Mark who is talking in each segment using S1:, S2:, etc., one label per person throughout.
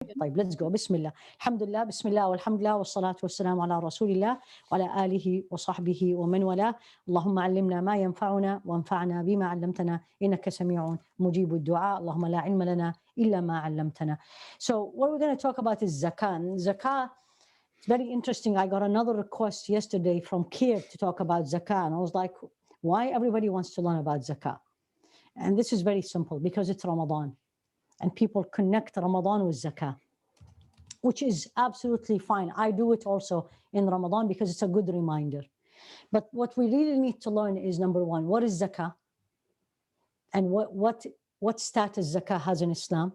S1: طيب let's go. بسم الله. الحمد لله، بسم الله والحمد لله والصلاة والسلام على رسول الله وعلى آله وصحبه ومن والاه. اللهم علمنا ما ينفعنا وانفعنا بما علمتنا إنك سميع مجيب الدعاء. اللهم لا علم لنا إلا ما علمتنا. So what we're going to talk about is zakah. Zakah, it's very interesting. I got another request yesterday from Kiev to talk about zakah, and I was like, why everybody wants to learn about zakah? And this is very simple, because it's Ramadan and people connect Ramadan with zakah, which is absolutely fine. I do it also in Ramadan because it's a good reminder. But what we really need to learn is, number one, what is zakah? And what status zakah has in Islam?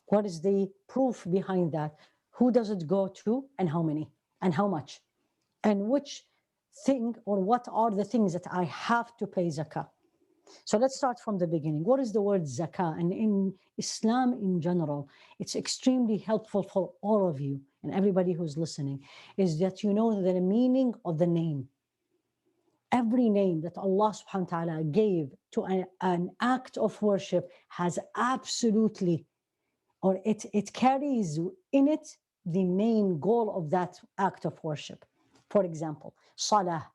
S1: What is the proof behind that? Who does it go to, and how many, and how much? And which thing, or what are the things that I have to pay zakah? So let's start from the beginning. What is the word zakah? And in Islam in general, it's extremely helpful for all of you and everybody who's listening, is that you know the meaning of the name. Every name that Allah subhanahu wa ta'ala gave to an act of worship has absolutely, or it carries in it the main goal of that act of worship. For example, salah.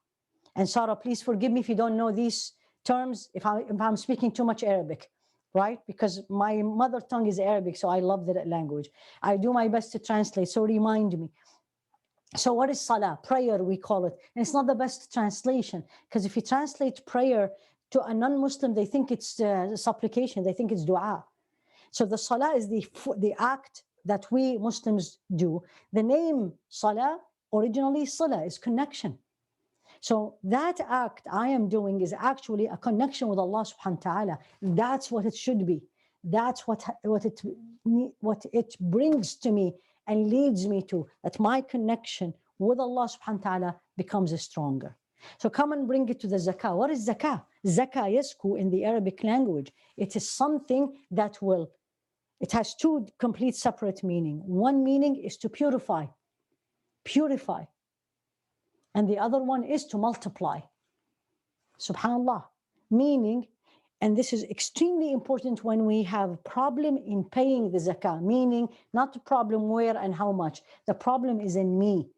S1: And Sarah, please forgive me if you don't know these terms, if I'm speaking too much Arabic, right? Because my mother tongue is Arabic, so I love that language. I do my best to translate, so remind me. So what is salah? Prayer, we call it. And it's not the best translation, because if you translate prayer to a non-Muslim, they think it's supplication, they think it's dua. So the salah is the act that we Muslims do. The name salah, originally salah, is connection. So that act I am doing is actually a connection with Allah subhanahu wa ta'ala. That's what it should be. That's what it brings to me and leads me to, that my connection with Allah subhanahu wa ta'ala becomes stronger. So come and bring it to the zakah. What is zakah? Zakah, yasku, in the Arabic language. It is something that it has two complete separate meaning. One meaning is to purify. And the other one is to multiply. Subhanallah. Meaning, and this is extremely important when we have problem in paying the zakah, meaning not the problem where and how much. The problem is in me.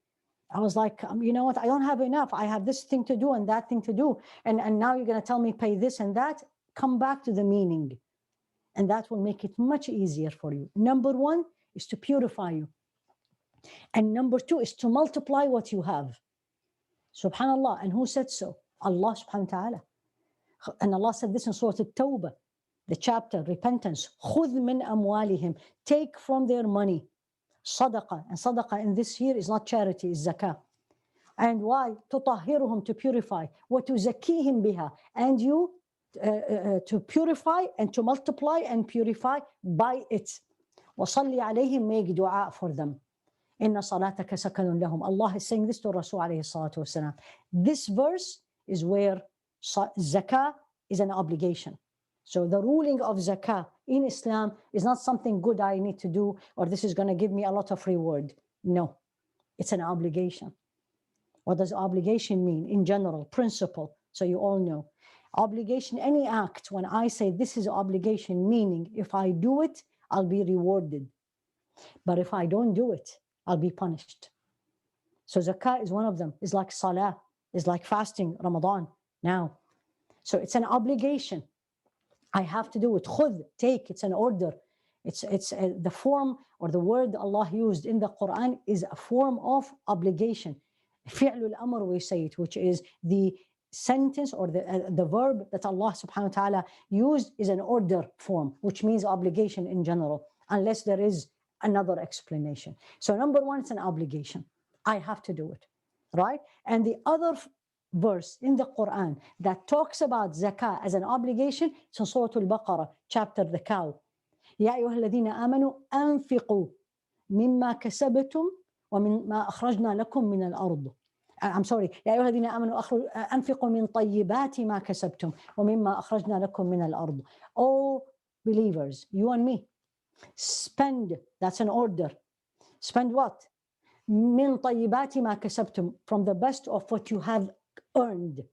S1: I was like, you know what, I don't have enough. I have this thing to do and that thing to do. And now you're going to tell me pay this and that. Come back to the meaning. And that will make it much easier for you. Number one is to purify you. And number two is to multiply what you have. Subhanallah. And who said so? Allah subhanahu wa ta'ala. And Allah said this in Surah At-Tawbah, the chapter, repentance. خُذْ مِنْ أَمْوَالِهِمْ. Take from their money. Sadaqah. And sadaqah in this here is not charity, it's zakah. And why? تُطَهِّرُهُمْ, to purify. وَتُزَكِّيهِمْ بِهَا. And you to purify and to multiply and purify by it. وَصَلِّ عَلَيْهِمْ, make dua for them. إِنَّ صَلَاتَكَ سَكَنٌ لَهُمْ. Allah is saying this to Rasul alayhi salatu wasalam. This verse is where zakah is an obligation. So the ruling of zakah in Islam is not something good I need to do, or this is going to give me a lot of reward. No, it's an obligation. What does obligation mean in general? Principle. So you all know. Obligation, any act, when I say this is obligation, meaning if I do it, I'll be rewarded. But if I don't do it, I'll be punished. So zakah is one of them. It's like salah, it's like fasting, Ramadan now. So it's an obligation. I have to do it. Khudh, take, it's an order. It's the form, or the word Allah used in the Quran is a form of obligation. Fi'lul amr, we say it, which is the sentence or the verb that Allah subhanahu wa ta'ala used is an order form, which means obligation in general, unless there is another explanation. So number one, it's an obligation. I have to do it, right? And the other verse in the Quran that talks about zakah as an obligation, it's in Surah Al-Baqarah, chapter the cow. يا أيها الذين آمنوا أنفقوا مما كسبتم ومما أخرجنا لكم من الأرض. I'm sorry. يا أيها الذين آمنوا أنفقوا من طيبات ما كسبتم ومما أخرجنا لكم من الأرض. Oh believers, you and me, spend, that's an order. Spend what? من طيبات ما كسبتم, from the best of what you have earned.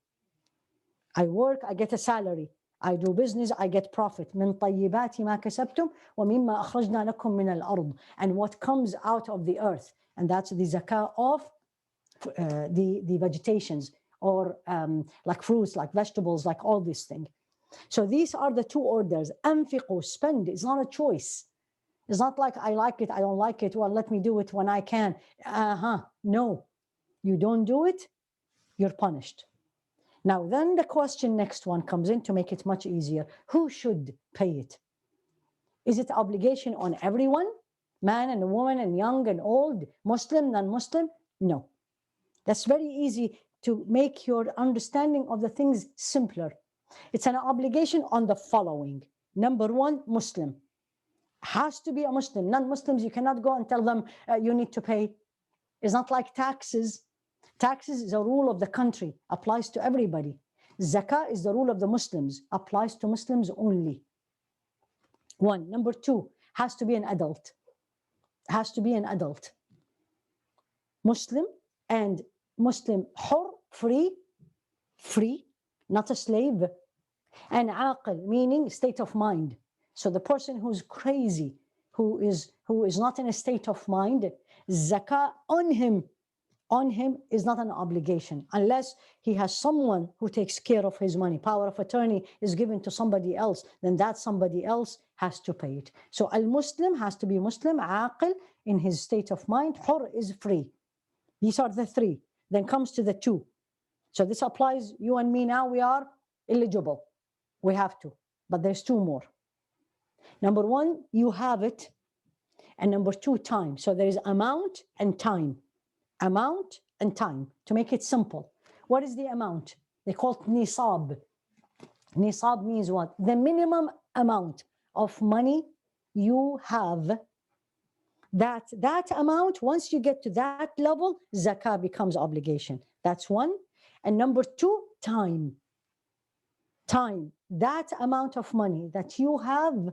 S1: I work, I get a salary. I do business, I get profit. من طيبات ما كسبتم ومما أخرجنا لكم من الأرض. And what comes out of the earth. And that's the zakah of the vegetations, or like fruits, like vegetables, like all these things. So these are the two orders. أنفقوا, spend. It's not a choice. It's not like I like it, I don't like it. Well, let me do it when I can. No, you don't do it, you're punished. Now, then the question next one comes in to make it much easier. Who should pay it? Is it obligation on everyone? Man and woman and young and old, Muslim, non-Muslim? No. That's very easy to make your understanding of the things simpler. It's an obligation on the following. Number one, Muslim. Has to be a Muslim. Non-Muslims, you cannot go and tell them you need to pay. It's not like taxes. Taxes is a rule of the country, applies to everybody. Zakah is the rule of the Muslims, applies to Muslims only. One. Number two, has to be an adult. Has to be an adult. Muslim, and Muslim hur, free, not a slave. And aqil, meaning state of mind. So the person who's crazy, who is not in a state of mind, zakah on him is not an obligation unless he has someone who takes care of his money. Power of attorney is given to somebody else, then that somebody else has to pay it. So al-Muslim has to be Muslim, aqil, in his state of mind, hur is free. These are the three. Then comes to the two. So this applies, you and me now, we are eligible. We have to, but there's two more. Number one, you have it. And number two, time. So there is amount and time. Amount and time, to make it simple. What is the amount? They call it nisab. Nisab means what? The minimum amount of money you have. That amount, once you get to that level, zakah becomes obligation. That's one. And number two, time. Time. That amount of money that you have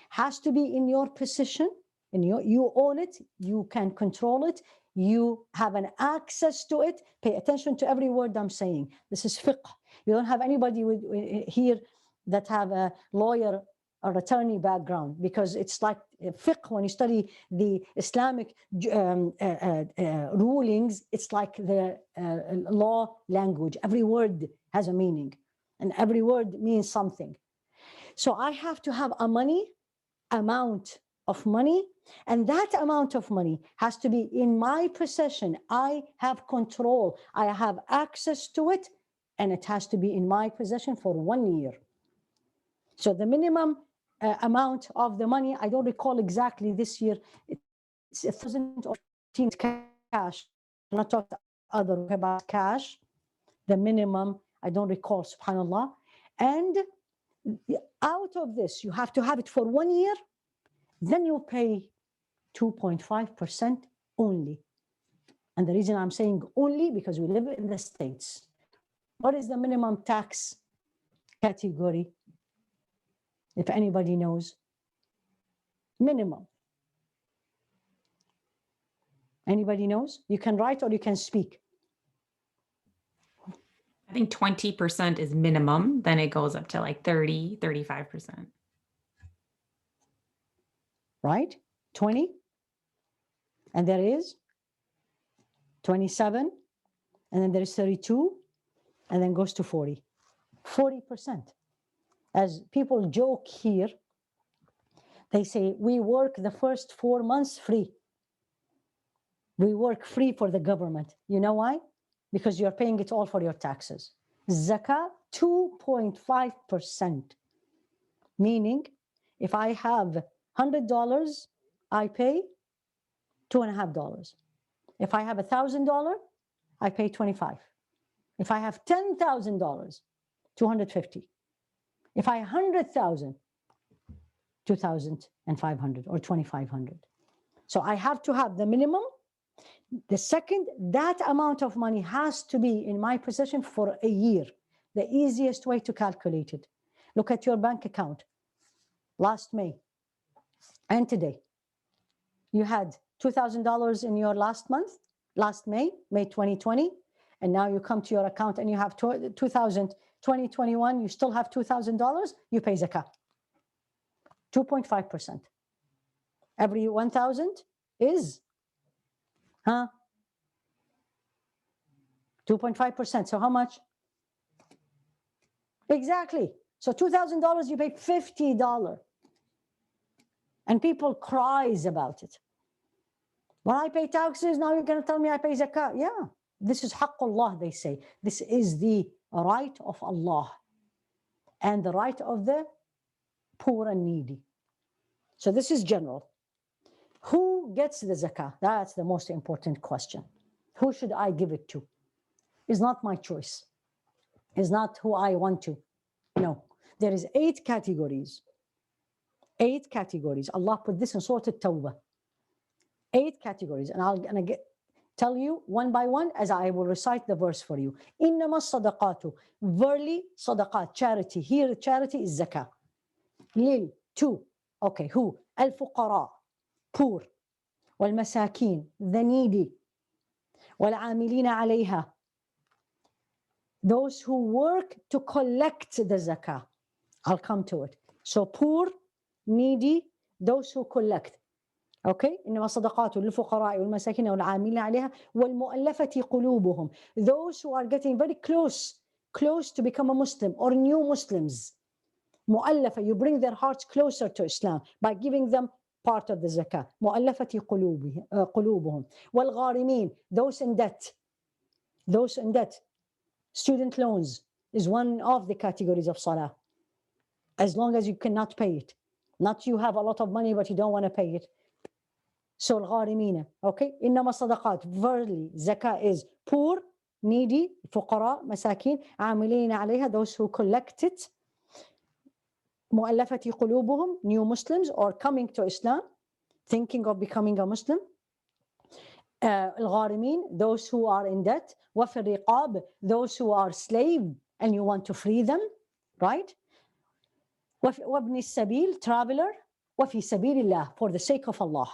S1: has to be in your possession, and you own it, you can control it, you have an access to it. Pay attention to every word I'm saying. This is fiqh. You don't have anybody here that have a lawyer or attorney background, because it's like fiqh. When you study the Islamic rulings, it's like the law language. Every word has a meaning, and every word means something. So I have to have a amount of money, and that amount of money has to be in my possession. I have control, I have access to it, and it has to be in my possession for 1 year. So the minimum amount of the money, I don't recall exactly this year, it's 1,015 cash. I'm not talking about cash. The minimum, I don't recall, subhanAllah. And out of this, you have to have it for 1 year, then you pay 2.5% only. And the reason I'm saying only, because we live in the States. What is the minimum tax category? If anybody knows. Minimum. Anybody knows? You can write or you can speak.
S2: I think 20% is minimum. Then it goes up to like 30, 35%.
S1: Right? 20. And there is 27. And then there is 32. And then goes to 40. 40%. As people joke here, they say, we work the first 4 months free. We work free for the government. You know why? Because you're paying it all for your taxes. Zakah, 2.5%. Meaning, if I have $100, I pay $2.50. If I have $1,000, I pay $25. If I have $10,000, $250. If I have 100,000, 2,500 or 2,500. So I have to have the minimum. The second, that amount of money has to be in my possession for a year. The easiest way to calculate it. Look at your bank account. Last May and today, you had $2,000 in your last month, last May 2020, and now you come to your account and you have $2,250. 2021, you still have $2,000, you pay zakah. 2.5%. Every 1,000 is 2.5%. So how much? Exactly. So $2,000, you pay $50. And people cries about it. When I pay taxes, now you're going to tell me I pay zakah. Yeah, this is haqqullah, they say. This is the right of Allah and the right of the poor and needy. So this is general. Who gets the zakah? That's the most important question. Who should I give it to? It's not my choice. It's not who I want to. No, there is 8 categories. 8 categories. Allah put this in Surah At-Tawbah. 8 categories. And I'm going to tell you one by one as I will recite the verse for you. إِنَّمَا الصَّدَقَاتُ. Verily, sadaqat, charity. Here, charity is zakah. Lil, 2. Okay, who? Al-fuqara, poor. والمساكين, the needy. والعاملين عليها, those who work to collect the zakah. I'll come to it. So poor, needy, those who collect. Okay, إنما الصدقات للفقراء والمساكين والعاملين عليها والمؤلفة قلوبهم, those who are getting very close to become a Muslim or new Muslims. مؤلفة, you bring their hearts closer to Islam by giving them part of the zakah. مؤلفة قلوبهم. والغارمين, those in debt. Those in debt. Student loans is one of the categories of salah. As long as you cannot pay it. Not you have a lot of money but you don't want to pay it. So الغارمين. Okay. إنما الصدقات. Verily, zakah is poor, needy, فقراء, مساكين, عاملين عليها, those who collect it. مؤلفة قلوبهم, new Muslims or coming to Islam, thinking of becoming a Muslim. الغارمين, those who are in debt. وفي الرقاب, those who are slave and you want to free them, right? وابن السبيل, traveler. وفي سبيل الله, for the sake of Allah.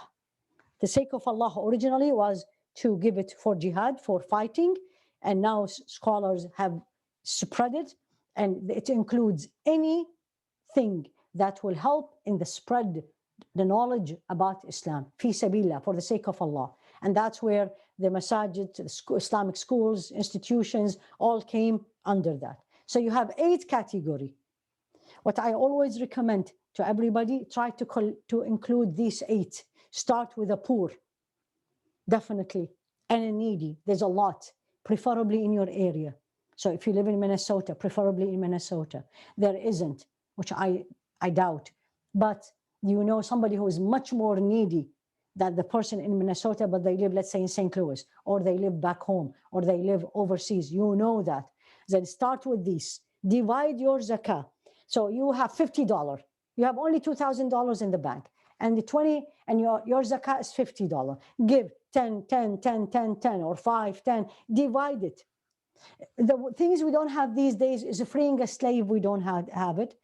S1: The sake of Allah originally was to give it for jihad, for fighting, and now scholars have spread it, and it includes anything that will help in the spread the knowledge about Islam. Fi sabilillah, for the sake of Allah. And that's where the masajid, the Islamic schools, institutions, all came under that. So you have 8 categories. What I always recommend to everybody, try to include these 8. Start with the poor, definitely, and a needy. There's a lot, preferably in your area. So if you live in Minnesota, preferably in Minnesota. There isn't, which I doubt. But you know somebody who is much more needy than the person in Minnesota, but they live, let's say, in St. Louis, or they live back home, or they live overseas. You know that. Then start with these. Divide your zakah. So you have $50. You have only $2,000 in the bank. And the 20, and your zakah is $50. Give 10, 10, 10, 10, 10, or 5, 10. Divide it. The things we don't have these days is freeing a slave. We don't have it.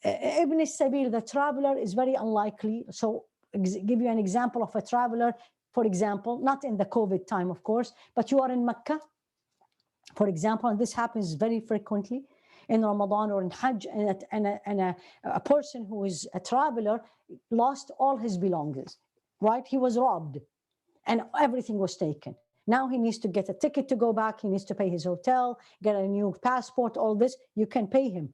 S1: Ibn Sabil, the traveler, is very unlikely. So give you an example of a traveler. For example, not in the COVID time, of course, but you are in Mecca, for example, and this happens very frequently in Ramadan or in Hajj, and a person who is a traveler lost all his belongings, right? He was robbed and everything was taken. Now he needs to get a ticket to go back. He needs to pay his hotel, get a new passport, all this. You can pay him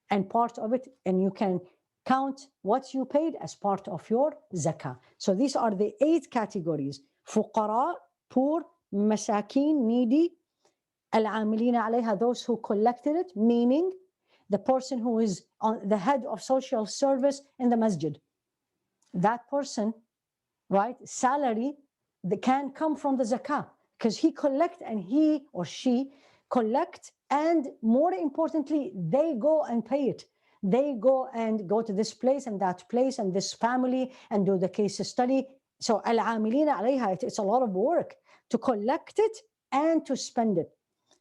S1: and part of it, and you can count what you paid as part of your zakah. So these are the 8 categories: fuqara, poor, masakin, needy, al-amilina alayha, those who collected it, meaning the person who is on the head of social service in the masjid. That person, right, salary that can come from the zakah, because he collect, and he or she collect, and more importantly, they go and pay it. They go to this place and that place and this family and do the case study. So al-amilina alayha, it's a lot of work to collect it and to spend it.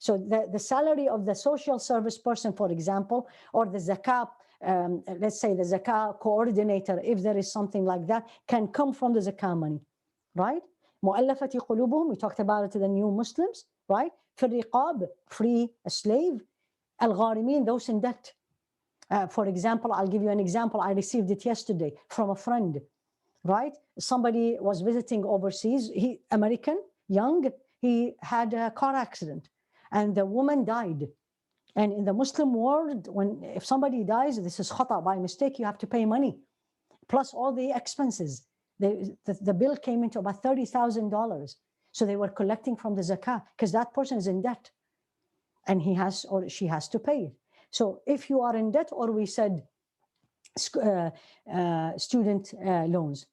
S1: So the salary of the social service person, for example, or the zakah, let's say the zakah coordinator, if there is something like that, can come from the zakah money, right? مؤلفة قلوبهم, we talked about it to the new Muslims, right? في الرقاب, free a slave. Al-Gharimin, those in debt. For example, I'll give you an example. I received it yesterday from a friend, right? Somebody was visiting overseas, American, young, he had a car accident and the woman died. And in the Muslim world, if somebody dies, this is khata, by mistake, you have to pay money, plus all the expenses. The bill came into about $30,000. So they were collecting from the zakah because that person is in debt and he has or she has to pay it. So if you are in debt, or we said student loans,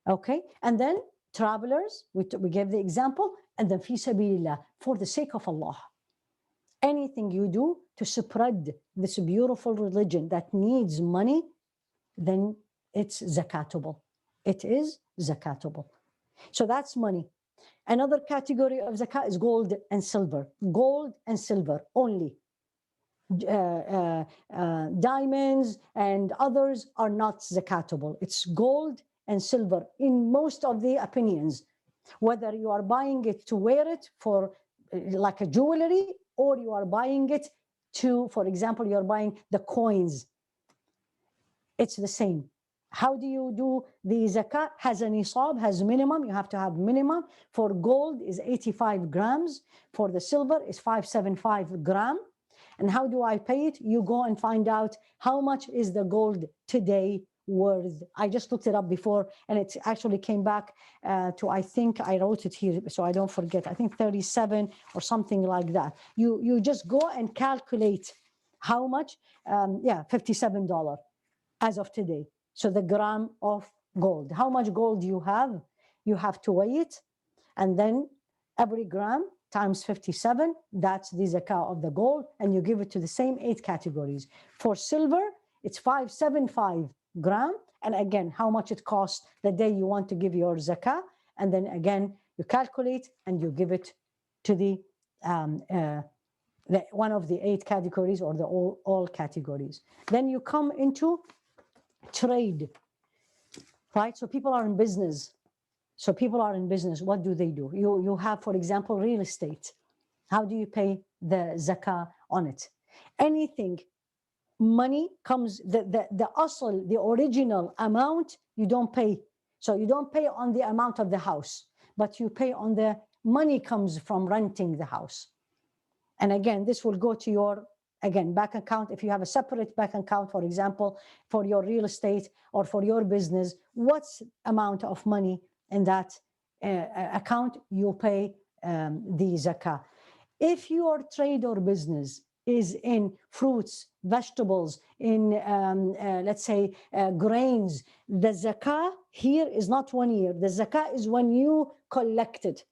S1: okay? And then travelers, we gave the example, and then fi sabilillah, for the sake of Allah. Anything you do to spread this beautiful religion that needs money, then it's zakatable. It is zakatable. So that's money. Another category of zakat is gold and silver. Gold and silver only. Diamonds and others are not zakatable. It's gold and silver in most of the opinions, whether you are buying it to wear it for like a jewelry, or you are buying it to, for example, you're buying the coins. It's the same. How do you do the zakat? Has a nisab, has minimum. You have to have minimum. For gold is 85 grams. For the silver is 575 gram. And how do I pay it? You go and find out how much is the gold today worth. I just looked it up before, and it actually came back to, I think I wrote it here so I don't forget, I think 37 or something like that. You just go and calculate how much, $57 as of today. So the gram of gold, how much gold you have to weigh it, and then every gram times 57, that's the zakah of the gold, and you give it to the same 8 categories. For silver, it's 575 gram, and again, how much it costs the day you want to give your zakah, and then again, you calculate and you give it to the one of the 8 categories or the all categories. Then you come into trade, right? So people are in business. What do they do? You have, for example, real estate. How do you pay the zakah on it? Anything, money comes, the asl, the original amount, you don't pay. So you don't pay on the amount of the house, but you pay on the money comes from renting the house. And again, this will go to your, again, bank account. If you have a separate bank account, for example, for your real estate or for your business, what's amount of money in that account, you pay the zakah. If your trade or business is in fruits, vegetables, in let's say grains, the zakah here is not 1 year. The zakah is when you collect it.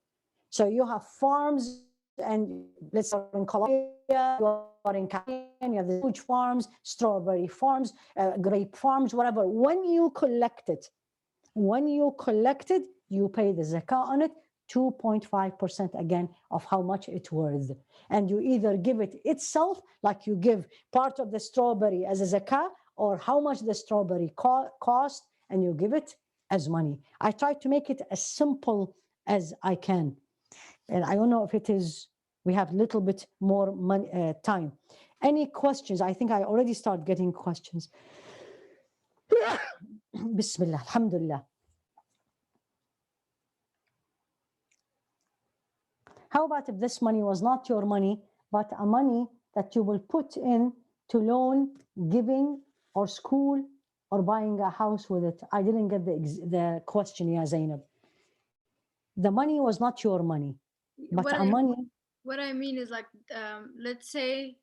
S1: So you have farms, and let's say in Colombia, you are in California, you have the huge farms, strawberry farms, grape farms, whatever. When you collect it, you pay the zakah on it, 2.5% again of how much it's worth. And you either give it itself, like you give part of the strawberry as a zakah, or how much the strawberry cost, and you give it as money. I try to make it as simple as I can. And I don't know if it is, we have a little bit more money, time. Any questions? I think I already start getting questions. Bismillah, alhamdulillah. How about if this money was not your money, but a money that you will put in to loan, giving, or school, or buying a house with it? I didn't get the question, Ya Zainab. The money was not your money, but
S3: What I mean is, like, let's say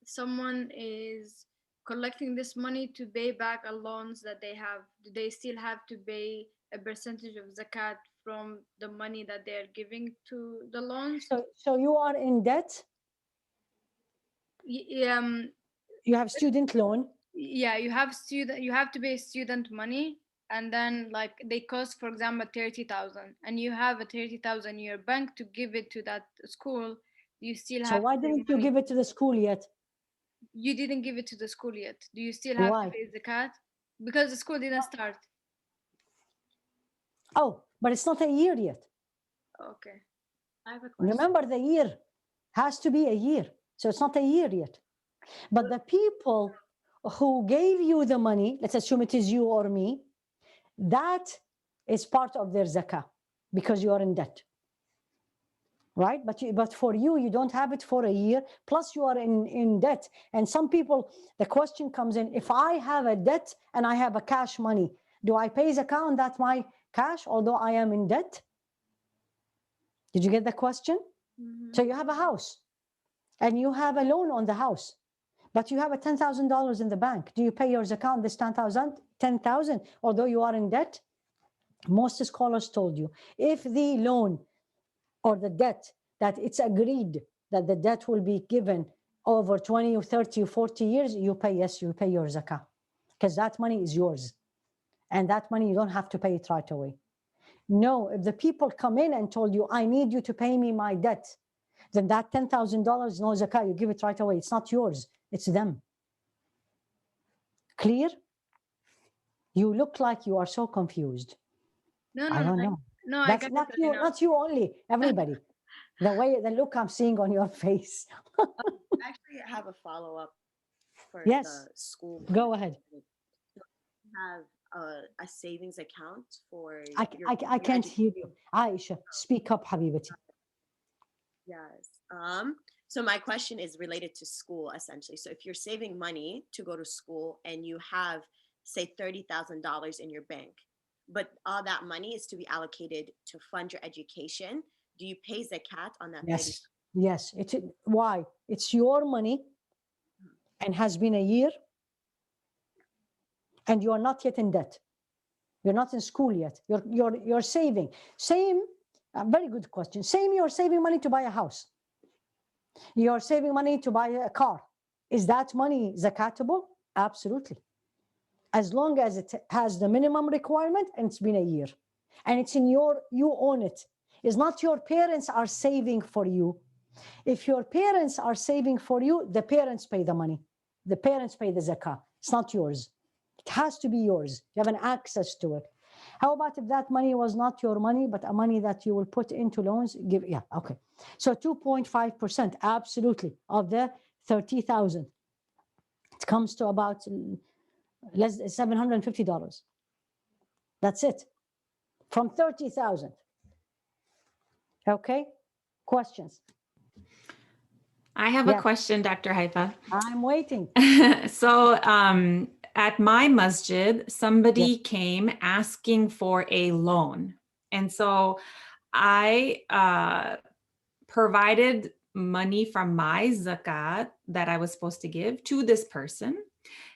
S3: someone is collecting this money to pay back a loans that they have. Do they still have to pay a percentage of zakat from the money that they're giving to the loans?
S1: So you are in debt. You have student loan.
S3: Yeah, you have to pay student money, and then, like, they cost, for example, 30,000, and you have a 30,000 in your bank to give it to that school. You still have.
S1: So why didn't you give it to the school yet?
S3: You didn't give it to the school yet. Do you still have to pay zakat? Because the school didn't start.
S1: Oh, but it's not a year yet.
S3: Okay. I have a question.
S1: Remember, the year has to be a year. So it's not a year yet. But the people who gave you the money, let's assume it is you or me, that is part of their zakah because you are in debt. Right? But for you, you don't have it for a year, plus you are in debt. And some people, the question comes in, if I have a debt and I have a cash money, do I pay zakah on that my cash, although I am in debt? Did you get the question? So you have a house and you have a loan on the house, but you have a $10,000 in the bank. Do you pay your zakah on this 10,000, although you are in debt? Most scholars told you, if the loan or the debt that it's agreed that the debt will be given over 20 or 30 or 40 years, you pay, yes, you pay your zakah, because that money is yours. And that money, you don't have to pay it right away. No, if the people come in and told you, I need you to pay me my debt, then that $10,000, no zakah, you give it right away. It's not yours, it's them. Clear? You look like you are so confused.
S3: No,
S1: I don't know.
S3: No, I
S1: That's
S3: got
S1: not
S3: it
S1: you,
S3: now.
S1: not you only, everybody. The look I'm seeing on your face.
S4: Actually, I have a follow-up for
S1: Yes.
S4: the school.
S1: Go ahead.
S4: Have a savings account for
S1: I can't hear you. Aisha, speak up, Habibati.
S4: Yes. So my question is related to school, essentially. So if you're saving money to go to school and you have, say, $30,000 in your bank, but all that money is to be allocated to fund your education, do you pay zakat on that?
S1: Yes. Yes. Why? It's your money and has been a year, and you are not yet in debt. You're not in school yet. You're saving. Same, very good question. Same, you're saving money to buy a house. You're saving money to buy a car. Is that money zakatable? Absolutely. As long as it has the minimum requirement and it's been a year. And it's in you own it. It's not your parents are saving for you. If your parents are saving for you, the parents pay the money. The parents pay the zakah. It's not yours. It has to be yours. You have an access to it. How about if that money was not your money, but a money that you will put into loans? Yeah, okay. So 2.5%, absolutely, of the 30,000. It comes to about less than $750. That's it. From 30,000. Okay? Questions?
S2: I have
S1: Yeah.
S2: a question, Dr. Haifa.
S1: I'm waiting.
S2: So at my masjid, somebody came asking for a loan. And so I provided money from my zakat that I was supposed to give to this person.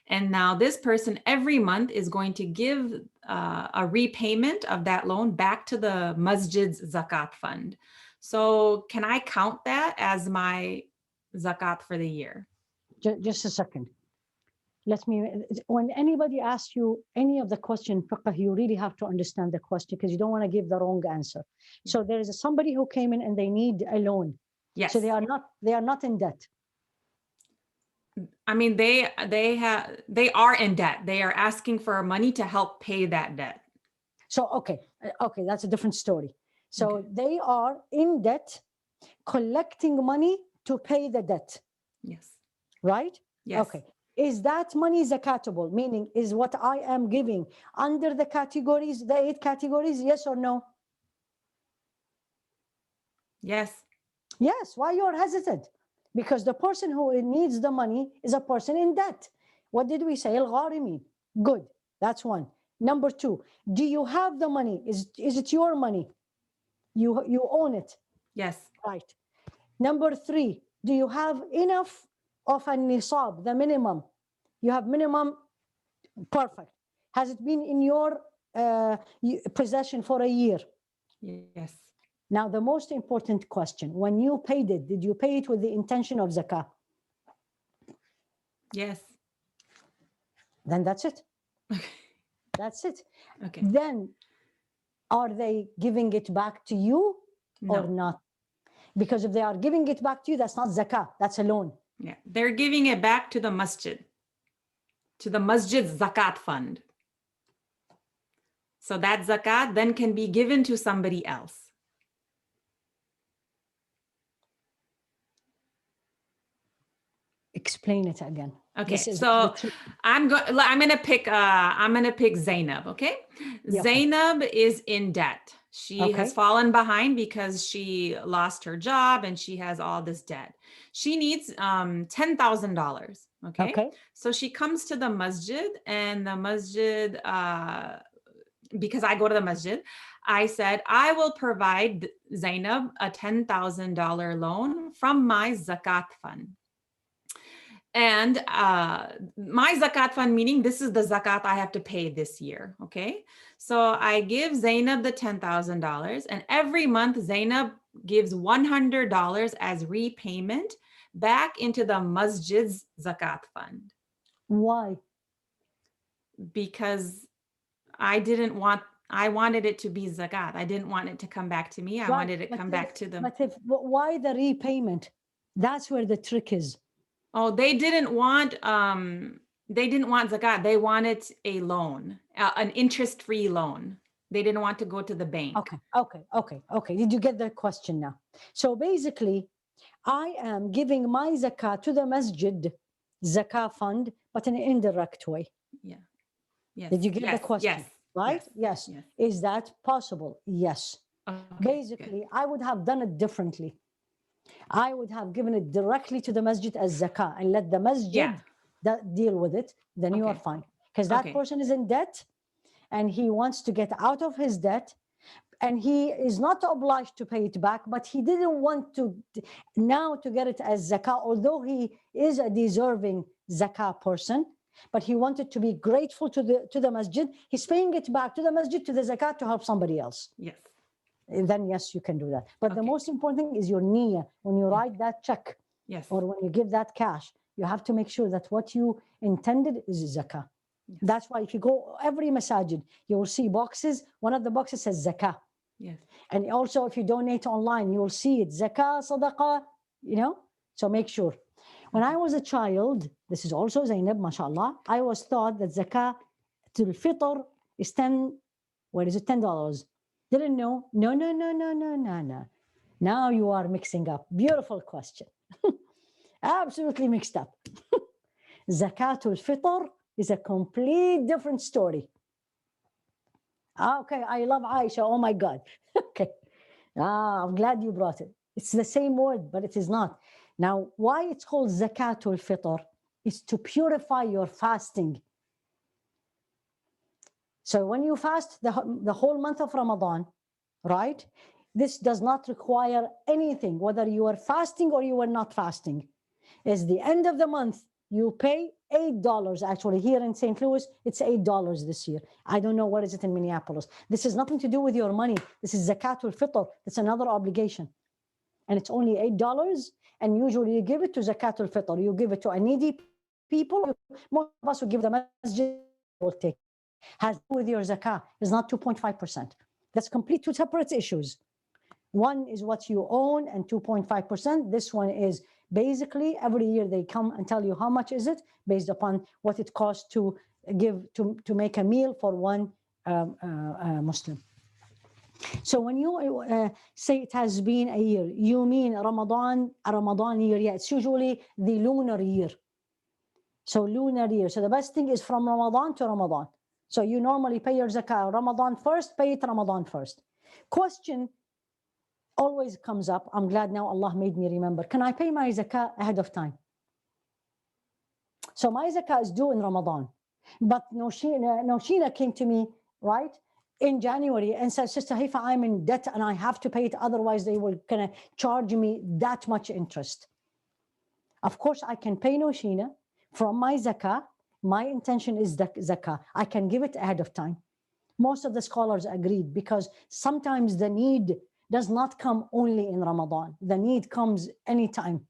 S2: And now this person every month is going to give a repayment of that loan back to the masjid's zakat fund. So can I count that as my zakat for the year?
S1: Just a second. When anybody asks you any of the question, fiqh, you really have to understand the question because you don't want to give the wrong answer. So there is somebody who came in and they need a loan.
S2: Yes.
S1: So they are not in debt.
S2: I mean, they are in debt. They are asking for money to help pay that debt.
S1: So, okay, that's a different story. So they are in debt, collecting money to pay the debt.
S2: Yes.
S1: Right?
S2: Yes.
S1: Okay. Is that money zakatable? Meaning, is what I am giving under the categories, the 8 categories, yes or no?
S2: Yes.
S1: Yes. Why you're hesitant? Because the person who needs the money is a person in debt. What did we say? Al-gharimin. Good. That's one. Number 2, do you have the money? Is it your money? You own it.
S2: Yes.
S1: Right. Number 3, do you have enough of a nisab, the minimum? You have minimum, perfect. Has it been in your possession for a year?
S2: Yes.
S1: Now, the most important question, when you paid it, did you pay it with the intention of zakah?
S2: Yes.
S1: Then that's it.
S2: Okay.
S1: That's it.
S2: Okay.
S1: Then are they giving it back to you or not? Because if they are giving it back to you, that's not zakah, that's a loan.
S2: Yeah. They're giving it back to the masjid's zakat fund. So that zakat then can be given to somebody else.
S1: Explain it again.
S2: Okay,
S1: This is
S2: so
S1: the trick.
S2: I'm gonna pick Zainab. Okay,
S1: Yeah, okay.
S2: Zainab is in debt. She has
S1: Okay.
S2: fallen behind because she lost her job and she has all this debt. She needs $10,000. Okay?
S1: Okay.
S2: So she comes to the masjid, and the masjid, because I go to the masjid, I said I will provide Zainab a $10,000 loan from my zakat fund. And my zakat fund, meaning this is the zakat I have to pay this year. Okay. So I give Zainab the $10,000, and every month Zainab gives $100 as repayment back into the masjid's zakat fund,
S1: Why?
S2: because I wanted it to be zakat. I didn't want it to come back to me. I
S1: Right.
S2: wanted it to come back to them.
S1: But why the repayment? That's where the trick is.
S2: Oh, they didn't want zakat. They wanted a loan, an interest-free loan. They didn't want to go to the bank.
S1: Okay. Did you get the question now? So basically, I am giving my zakat to the masjid zakat fund, but in an indirect way.
S2: Yeah. Yes.
S1: Did you get the question?
S2: Yes.
S1: Right? Yes. Is that possible? Yes.
S2: Okay,
S1: Basically, I would have done it differently. I would have given it directly to the masjid as zakah and let the masjid deal with it. Then you are fine. Because that person is in debt and he wants to get out of his debt, and he is not obliged to pay it back, but he didn't want to now to get it as zakah, although he is a deserving zakah person, but he wanted to be grateful to the masjid. He's paying it back to the masjid, to the zakat, to help somebody else.
S2: Yes.
S1: Then yes, you can do that. But the most important thing is your niyyah. When you write that check, or when you give that cash, you have to make sure that what you intended is zakah. Yes. That's why if you go every masajid, you will see boxes. One of the boxes says zakah.
S2: Yes.
S1: And also if you donate online, you will see it, zakah, sadaqah, so make sure. When I was a child, this is also Zainab, mashallah, I was taught that zakah to the fitr is $10. Didn't know. No. Now you are mixing up. Beautiful question. Absolutely mixed up. Zakatul fitr is a complete different story. Okay, I love Aisha. Oh my God. Okay. I'm glad you brought it. It's the same word, but it is not. Now, why it's called Zakatul Fitr is to purify your fasting. So when you fast the whole month of Ramadan, right? This does not require anything, whether you are fasting or you are not fasting. It's the end of the month, you pay $8. Actually, here in St. Louis, it's $8 this year. I don't know what is it in Minneapolis. This has nothing to do with your money. This is Zakatul Fitr. It's another obligation. And it's only $8. And usually you give it to Zakatul Fitr. You give it to a needy people. Most of us will give the masjid, will take. Has to do with your zakah. It's not 2.5%. That's complete two separate issues. One is what you own and 2.5%. This one is basically every year they come and tell you how much is it based upon what it costs to give to make a meal for one Muslim. So when you say it has been a year, you mean a Ramadan year? Yeah, it's usually the lunar year. So lunar year. So the best thing is from Ramadan to Ramadan. So you normally pay your zakah Ramadan first, pay it Ramadan first. Question always comes up. I'm glad now Allah made me remember. Can I pay my zakah ahead of time? So my zakah is due in Ramadan. But Noshina came to me, right, in January and said, Sister Haifa, I'm in debt and I have to pay it. Otherwise, they will kind of charge me that much interest. Of course, I can pay Noshina from my zakah. My intention is zakah. I can give it ahead of time. Most of the scholars agreed because sometimes the need does not come only in Ramadan. The need comes anytime,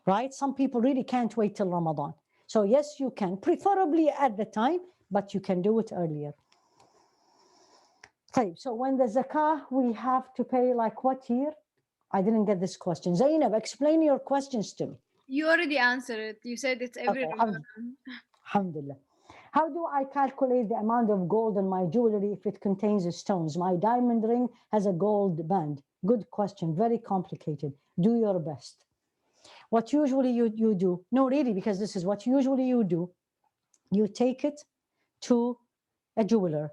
S1: right? Some people really can't wait till Ramadan. So yes, you can, preferably at the time, but you can do it earlier. Okay, so when the zakah, we have to pay like what year? I didn't get this question. Zainab, explain your questions to me.
S3: You already answered it. You said it's every Ramadan.
S1: Alhamdulillah. How do I calculate the amount of gold in my jewelry if it contains stones? My diamond ring has a gold band. Good question. Very complicated. Do your best. What usually you do, no, really, because this is what usually you do, you take it to a jeweler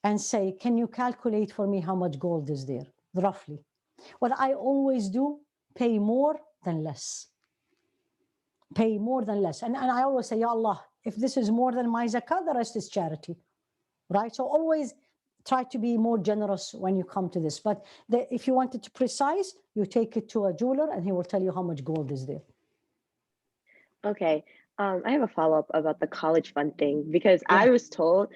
S1: and say, can you calculate for me how much gold is there, roughly? What I always do, pay more than less. Pay more than less. And I always say, Ya Allah, if this is more than my zakat, the rest is charity, right? So always try to be more generous when you come to this. But if you want it to precise, you take it to a jeweler and he will tell you how much gold is there.
S5: Okay. I have a follow-up about the college fund thing because
S1: Yeah.
S5: I was told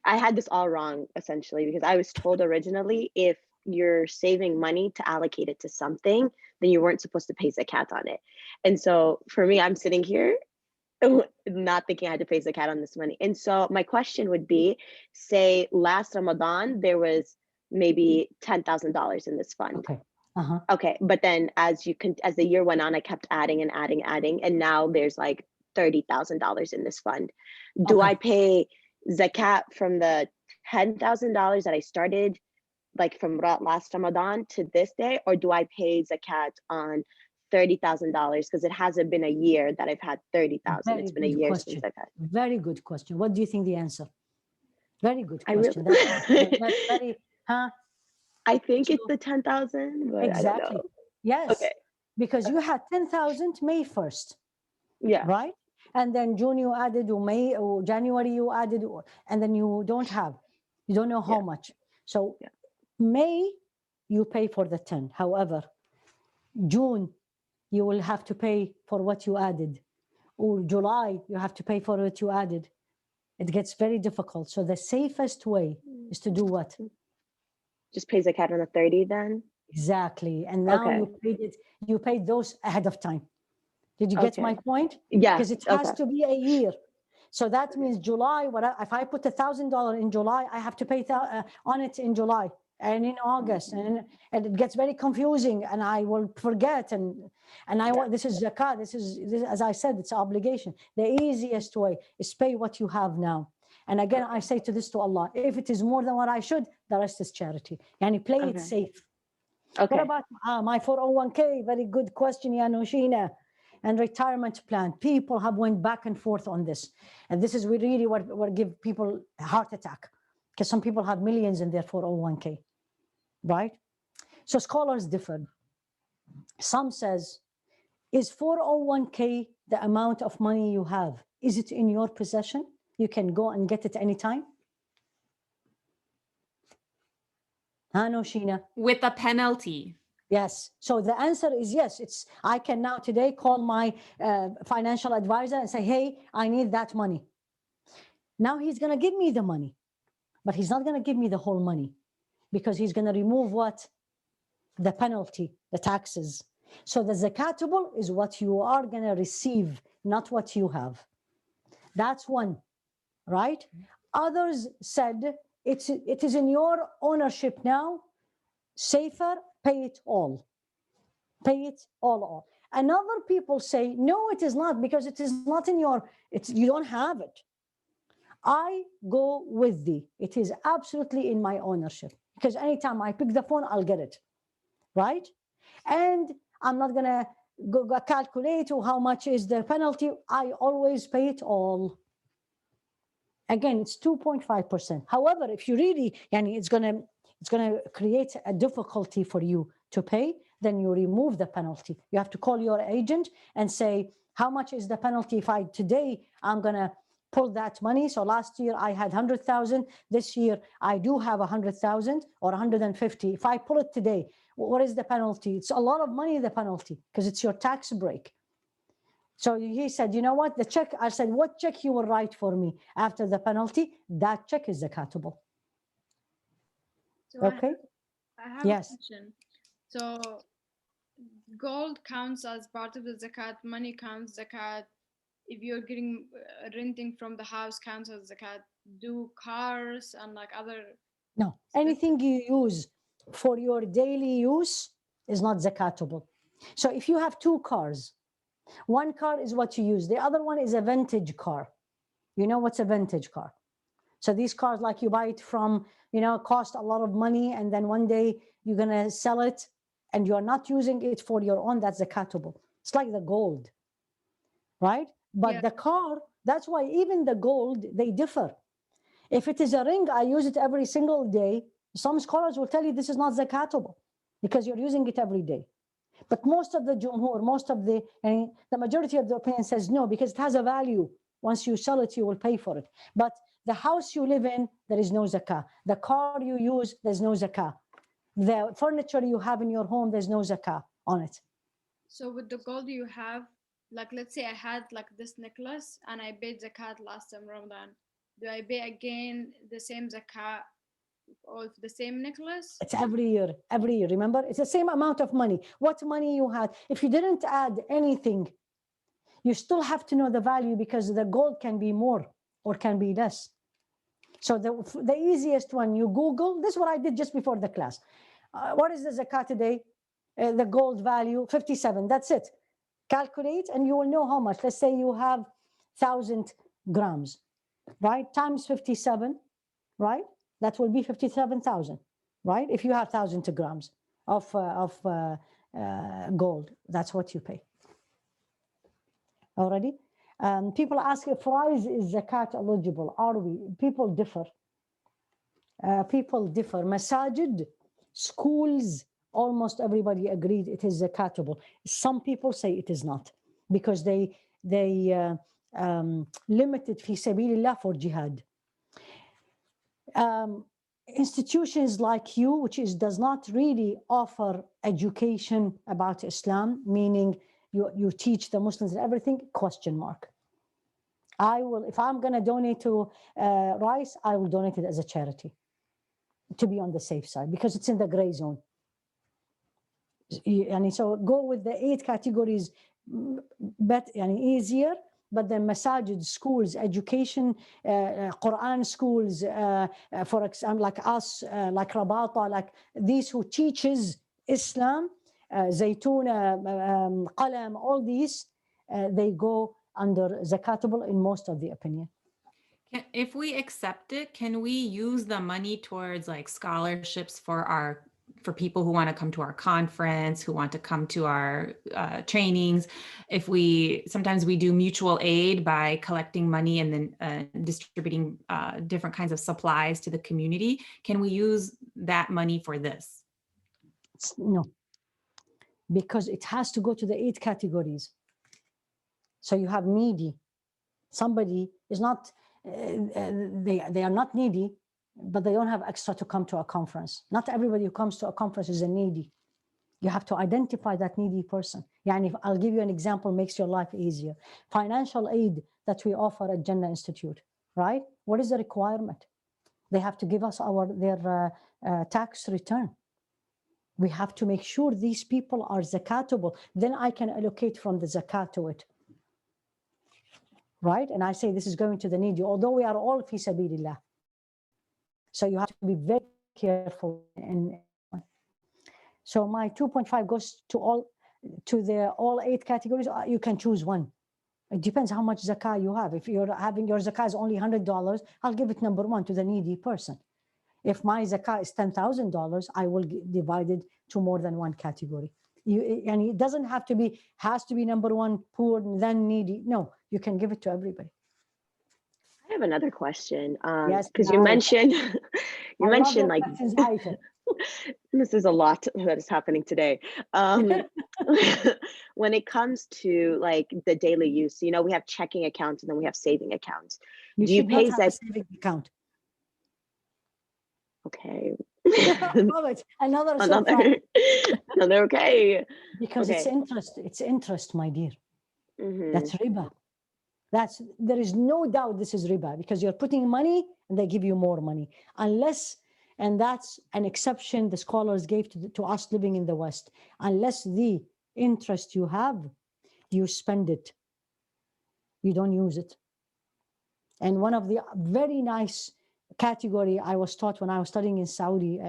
S5: I had this all wrong essentially because I was told originally if you're saving money to allocate it to something, then you weren't supposed to pay zakat on it. And so for me, I'm sitting here not thinking I had to pay zakat on this money. And so my question would be, say last Ramadan, there was maybe $10,000 in this fund.
S1: Okay.
S5: Okay, but then as the year went on, I kept adding, and now there's like $30,000 in this fund. Do
S1: Okay.
S5: I pay zakat from the $10,000 that I started, like from last Ramadan to this day, or do I pay zakat on $30,000 because it hasn't been a year that I've had 30,000? It's been a
S1: Very good
S5: year
S1: question.
S5: since I've had.
S1: Very good question. What do you think the answer? Very good
S5: I really,
S1: question. That's very, huh?
S5: I think
S1: So-
S5: it's the 10,000, but I don't
S1: Exactly.
S5: know.
S1: Yes.
S5: Okay.
S1: Because you had 10,000 May 1st,
S5: Yeah.
S1: right? And then June you added, or May or January you added, and then you don't know how
S5: Yeah.
S1: much. So
S5: Yeah.
S1: May you pay for the 10. However, June you will have to pay for what you added, or July you have to pay for what you added. It gets very difficult. So the safest way is to do what?
S5: Just pay zakat on the 30 then?
S1: Exactly. And now
S5: Okay.
S1: you paid those ahead of time. Did you get my
S5: Okay.
S1: point?
S5: Yeah.
S1: Because it has
S5: Okay.
S1: to be a year. So that means July, if I put $1,000 in July, I have to pay on it in July and in August. And it gets very confusing and I will forget. And this is zakat. This, as I said, it's obligation. The easiest way is pay what you have now. And again, I say to Allah, if it is more than what I should, the rest is charity. Yani play it
S5: Okay.
S1: safe.
S5: Okay.
S1: What about my 401k? Very good question, Yanoshina. And retirement plan. People have went back and forth on this. And this is really what give people a heart attack. Because some people have millions in their 401k, right? So scholars differ. Some says, is 401k the amount of money you have? Is it in your possession? You can go and get it anytime? Shina?
S2: With a penalty.
S1: Yes. So the answer is yes. I can now today call my financial advisor and say, hey, I need that money. Now he's going to give me the money, but he's not going to give me the whole money because he's going to remove what? The penalty, the taxes. So the zakatable is what you are going to receive, not what you have. That's one, right? Others said it is in your ownership now. Safer, pay it all. Pay it all. And other people say, no, it is not, because it is not in you don't have it. I go with thee. It is absolutely in my ownership, because anytime I pick the phone, I'll get it, right? And I'm not gonna go calculate how much is the penalty. I always pay it all. Again, it's 2.5%. However, if you really, it's gonna create a difficulty for you to pay, then you remove the penalty. You have to call your agent and say, how much is the penalty if today I'm gonna pull that money? So last year I had 100,000. This year I do have 100,000 or 150. If I pull it today, what is the penalty? It's a lot of money, the penalty, because it's your tax break. So he said, you know what, the check, I said, what check you will write for me after the penalty? That check is zakatable.
S3: So
S1: Okay.
S3: I have
S1: Yes.
S3: a question. So gold counts as part of the zakat, money counts zakat. If you're getting renting from the house counts as zakat. Do cars and like other?
S1: No, anything you use for your daily use is not zakatable. So if you have two cars, one car is what you use. The other one is a vintage car. You know what's a vintage car? So these cars, like you buy it from, cost a lot of money, and then one day you're going to sell it and you're not using it for your own, that's zakatable. It's like the gold, right? But
S3: Yeah.
S1: the car, that's why even the gold, they differ. If it is a ring, I use it every single day. Some scholars will tell you this is not zakatable because you're using it every day. But most of the jumhur, most of the majority of the opinion says no, because it has a value. Once you sell it, you will pay for it. But the house you live in, there is no zakah. The car you use, there's no zakah. The furniture you have in your home, there's no zakah on it.
S3: So with the gold you have, like let's say I had like this necklace and I paid zakat last time Ramadan. Do I pay again the same zakat of the same necklace?
S1: It's every year, remember? It's the same amount of money. What money you had. If you didn't add anything, you still have to know the value because the gold can be more or can be less. So the easiest one, you Google, this is what I did just before the class. What is the zakat today? The gold value, 57, that's it. Calculate and you will know how much. Let's say you have 1,000 grams, right? Times 57, right? That will be 57,000, right? If you have 1,000 grams of gold, that's what you pay. Already? People ask if rice is zakat eligible. Are we? People differ. Masajid, schools, almost everybody agreed it is zakatable. Some people say it is not because they limited fi sabilillah for jihad. Institutions like you, which does not really offer education about Islam, meaning you teach the Muslims everything, question mark. I will, if I'm going to donate to rice, I will donate it as a charity to be on the safe side because it's in the gray zone. And so go with the 8 categories, but easier. But then masajid, schools, education, Quran schools, for example, like us, like Rabata, like these who teaches Islam, Zaytuna, Qalam, all these, they go under zakatable in most of the opinion.
S2: If we accept it, can we use the money towards like scholarships for people who want to come to our conference, who want to come to our trainings? If sometimes we do mutual aid by collecting money and then distributing different kinds of supplies to the community. Can we use that money for this?
S1: No, because it has to go to the 8 categories. So you have needy. Somebody is not, they are not needy, but they don't have extra to come to a conference. Not everybody who comes to a conference is a needy. You have to identify that needy person. Yani, I'll give you an example, makes your life easier. Financial aid that we offer at Jannah Institute, right? What is the requirement? They have to give us their tax return. We have to make sure these people are zakatable. Then I can allocate from the zakat to it. Right? And I say this is going to the needy, although we are all fi sabilillah. So you have to be very careful. So my 2.5 goes to all 8 categories. You can choose one. It depends how much zakah you have. If you're having your zakah is only $100, I'll give it number 1 to the needy person. If my zakah is $10,000, I will divide it to more than one category. And it doesn't have to be, has to be number 1 poor, then needy. No, you can give it to everybody.
S5: I have another question.
S1: Yes,
S5: because you mentioned, like,
S1: questions,
S5: this is a lot that is happening today. When it comes to like the daily use, we have checking accounts and then we have saving accounts.
S1: You
S5: Do you
S1: should
S5: pay
S1: not have a saving account.
S5: Okay.
S1: Another
S5: okay.
S1: Because
S5: okay.
S1: It's interest, my dear.
S5: Mm-hmm.
S1: That's riba. There is no doubt this is riba because you're putting money and they give you more money. Unless, and that's an exception the scholars gave to us living in the West, unless the interest you have, you spend it. You don't use it. And one of the very nice category I was taught when I was studying in Saudi,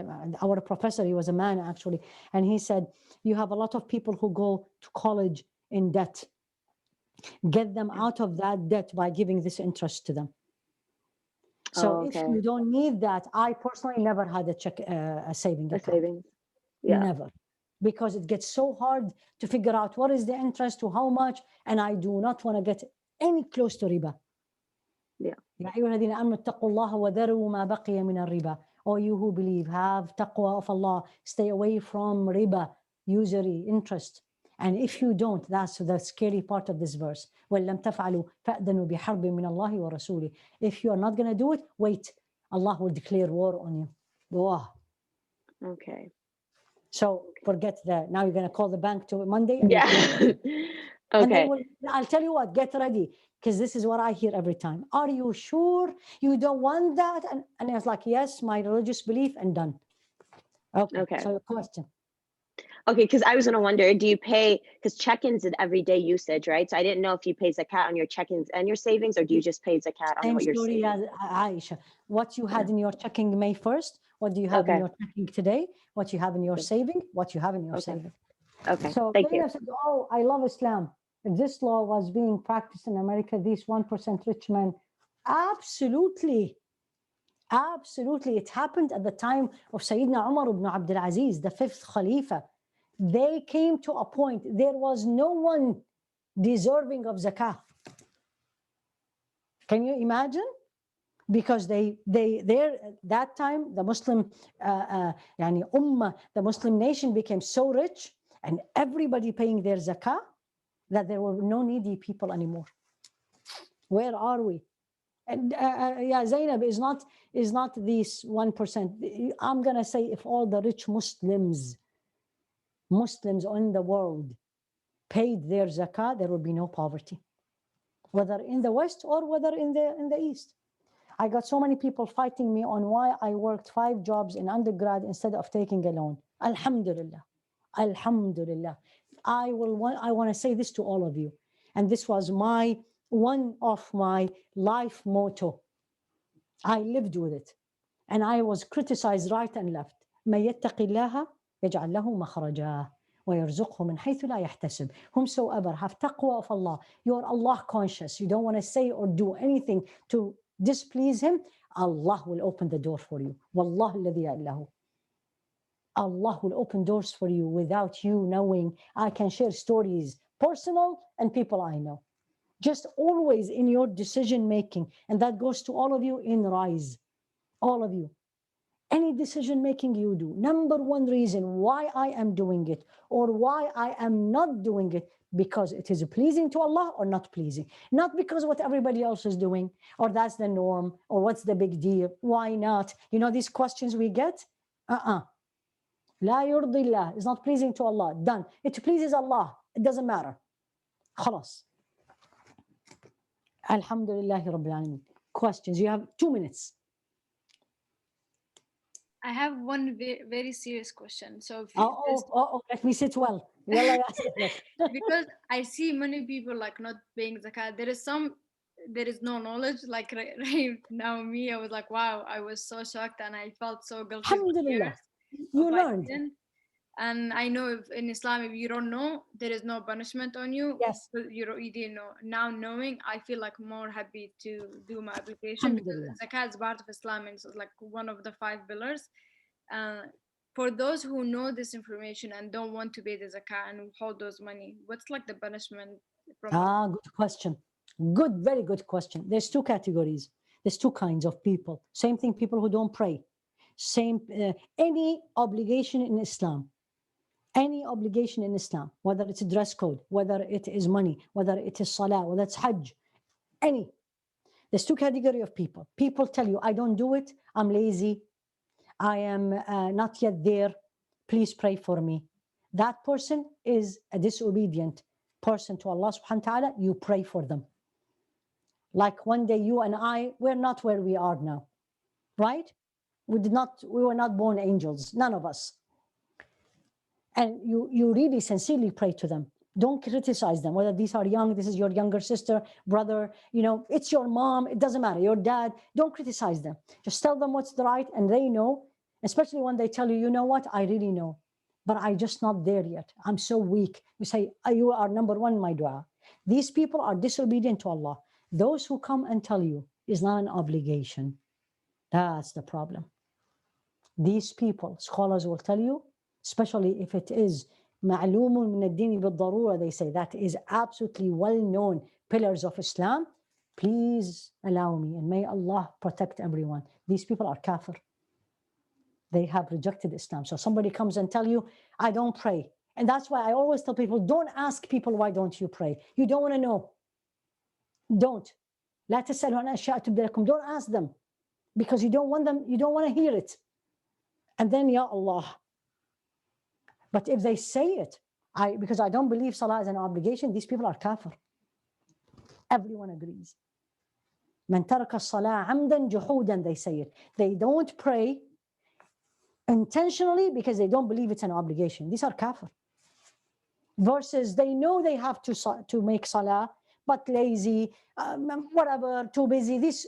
S1: our professor, he was a man actually, and he said, you have a lot of people who go to college in debt. Get them out of that debt by giving this interest to them. So if you don't need that, I personally never had a saving account.
S5: Savings. Yeah.
S1: because it gets so hard to figure out what is the interest to how much, and I do not want to get any close to riba.
S5: Yeah.
S1: يا أيها الذين آمنوا اتقوا الله وذروا ما بقي من الربا. Or you who believe, have taqwa of Allah, stay away from riba, usury, interest. And if you don't, that's the scary part of this verse. وَلَّمْ تَفْعَلُوا فَأْذَنُوا بِحَرْبٍ مِّنَ اللَّهِ وَرَسُولِهِ. If you are not going to do it, wait. Allah will declare war on you. Dua.
S5: Okay.
S1: So forget that. Now you're going to call the bank to Monday. And
S5: Yeah.
S1: And they
S5: Okay.
S1: will, I'll tell you what, get ready. Because this is what I hear every time. Are you sure you don't want that? And I was like, yes, my religious belief, and done. Okay. So your question.
S5: Okay, because I was gonna wonder, do you pay, because check-ins is everyday usage, right? So I didn't know if you pay zakat on your check-ins and your savings, or do you just pay zakat on
S1: Same
S5: what you're
S1: story
S5: saving?
S1: as Aisha. What you had in your checking May 1st, what do you have in
S5: Okay.
S1: your checking today, what you have in your saving, what you have in your
S5: Okay.
S1: saving.
S5: Okay,
S1: So
S5: thank you.
S1: Zainab said, oh, I love Islam. If this law was being practiced in America, these 1% rich men, absolutely. Absolutely. It happened at the time of Sayyidina Umar ibn Abdul Aziz, the fifth Khalifa. They came to a point, there was no one deserving of zakah. Can you imagine? Because that time, the Muslim, yani ummah, the Muslim nation became so rich and everybody paying their zakah that there were no needy people anymore. Where are we? And yeah, Zainab is not this 1%. I'm gonna say if all the rich Muslims in the world paid their zakah, there would be no poverty, whether in the West or whether in the East. I got so many people fighting me on why I worked 5 jobs in undergrad instead of taking a loan. Alhamdulillah, Alhamdulillah. I want to say this to all of you, and this was one of my life motto. I lived with it, and I was criticized right and left. ما يتق الله يجعل له مخرجا ويرزقه من حيث لا يحتسب. Whomsoever have taqwa of Allah, you're Allah conscious, you don't want to say or do anything to displease Him, Allah will open the door for you. Wallah alladhi la ilaha. Allah will open doors for you without you knowing. I can share stories, personal and people I know. Just always in your decision making, and that goes to all of you in Rise, all of you. Any decision making you do, number one reason why I am doing it or why I am not doing it, because it is pleasing to Allah or not pleasing. Not because what everybody else is doing, or that's the norm, or what's the big deal, why not? You know these questions we get? لا يرضي الله, it's not pleasing to Allah, done. It pleases Allah, it doesn't matter. خلاص. Alhamdulillah Rabbil Alameen. Questions, you have 2 minutes.
S3: I have one very serious question. So,
S1: let me sit well.
S3: because I see many people like not paying zakat. There is no knowledge. Like right now, me, I was like, wow, I was so shocked and I felt so guilty.
S1: Alhamdulillah, you learned.
S3: And I know if in Islam, if you don't know, there is no punishment on you.
S1: Yes.
S3: You didn't know. Now knowing, I feel like more happy to do my application because zakat is part of Islam and it's like one of the 5 pillars. For those who know this information and don't want to pay the zakat and hold those money, what's like the punishment?
S1: Good question. Good, very good question. There's 2 categories. There's 2 kinds of people. Same thing, people who don't pray. Any obligation in Islam. Any obligation in Islam, whether it's a dress code, whether it is money, whether it is salah, whether it's hajj, any. There's 2 categories of people. People tell you, I don't do it, I'm lazy, I am not yet there, please pray for me. That person is a disobedient person to Allah subhanahu wa ta'ala, you pray for them. Like one day you and I, we're not where we are now, right? We were not born angels, none of us. And you really sincerely pray to them. Don't criticize them, whether these are young, this is your younger sister, brother, it's your mom, it doesn't matter, your dad. Don't criticize them. Just tell them what's right, and they know, especially when they tell you, you know what, I really know, but I'm just not there yet. I'm so weak. You say, you are number one in my dua. These people are disobedient to Allah. Those who come and tell you is not an obligation. That's the problem. These people, scholars will tell you, especially if it is معلوم من الدين بالضرورة, they say that is absolutely well-known pillars of Islam. Please allow me, and may Allah protect everyone. These people are kafir. They have rejected Islam. So somebody comes and tell you, I don't pray. And that's why I always tell people, don't ask people, why don't you pray? You don't want to know. Don't. لا تسألوا عن أشياء تبدأ لكم. Don't ask them, because you don't want them, you don't want to hear it. And then, Ya Allah. But if they say it, because I don't believe salah is an obligation, these people are kafir. Everyone agrees. من ترك الصلاة عمدا جحودا, they say it. They don't pray intentionally because they don't believe it's an obligation. These are kafir. Versus they know they have to make salah, but lazy, whatever, too busy. This,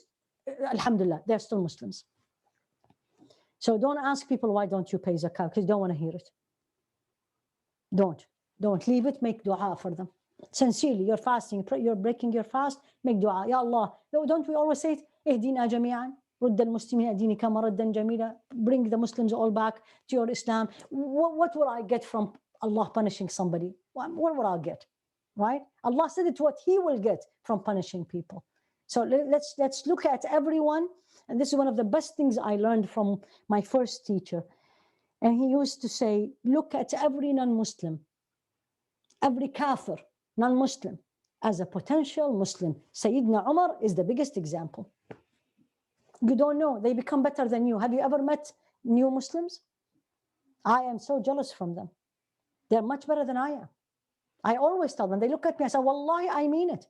S1: alhamdulillah, they're still Muslims. So don't ask people, why don't you pay zakat? Because you don't want to hear it. Don't leave it. Make dua for them. Sincerely, you're fasting, you're breaking your fast, make dua. Ya Allah, don't we always say it? اهدنا جميعا رد المسلمين دينك مردا جميلا. Bring the Muslims all back to your Islam. What will I get from Allah punishing somebody? What will I get? Right? Allah said it, what He will get from punishing people. So let's look at everyone. And this is one of the best things I learned from my first teacher. And he used to say, look at every non-Muslim, every kafir, non-Muslim, as a potential Muslim. Sayyidina Umar is the biggest example. You don't know, they become better than you. Have you ever met new Muslims? I am so jealous from them. They're much better than I am. I always tell them, they look at me, I say, Wallahi, I mean it.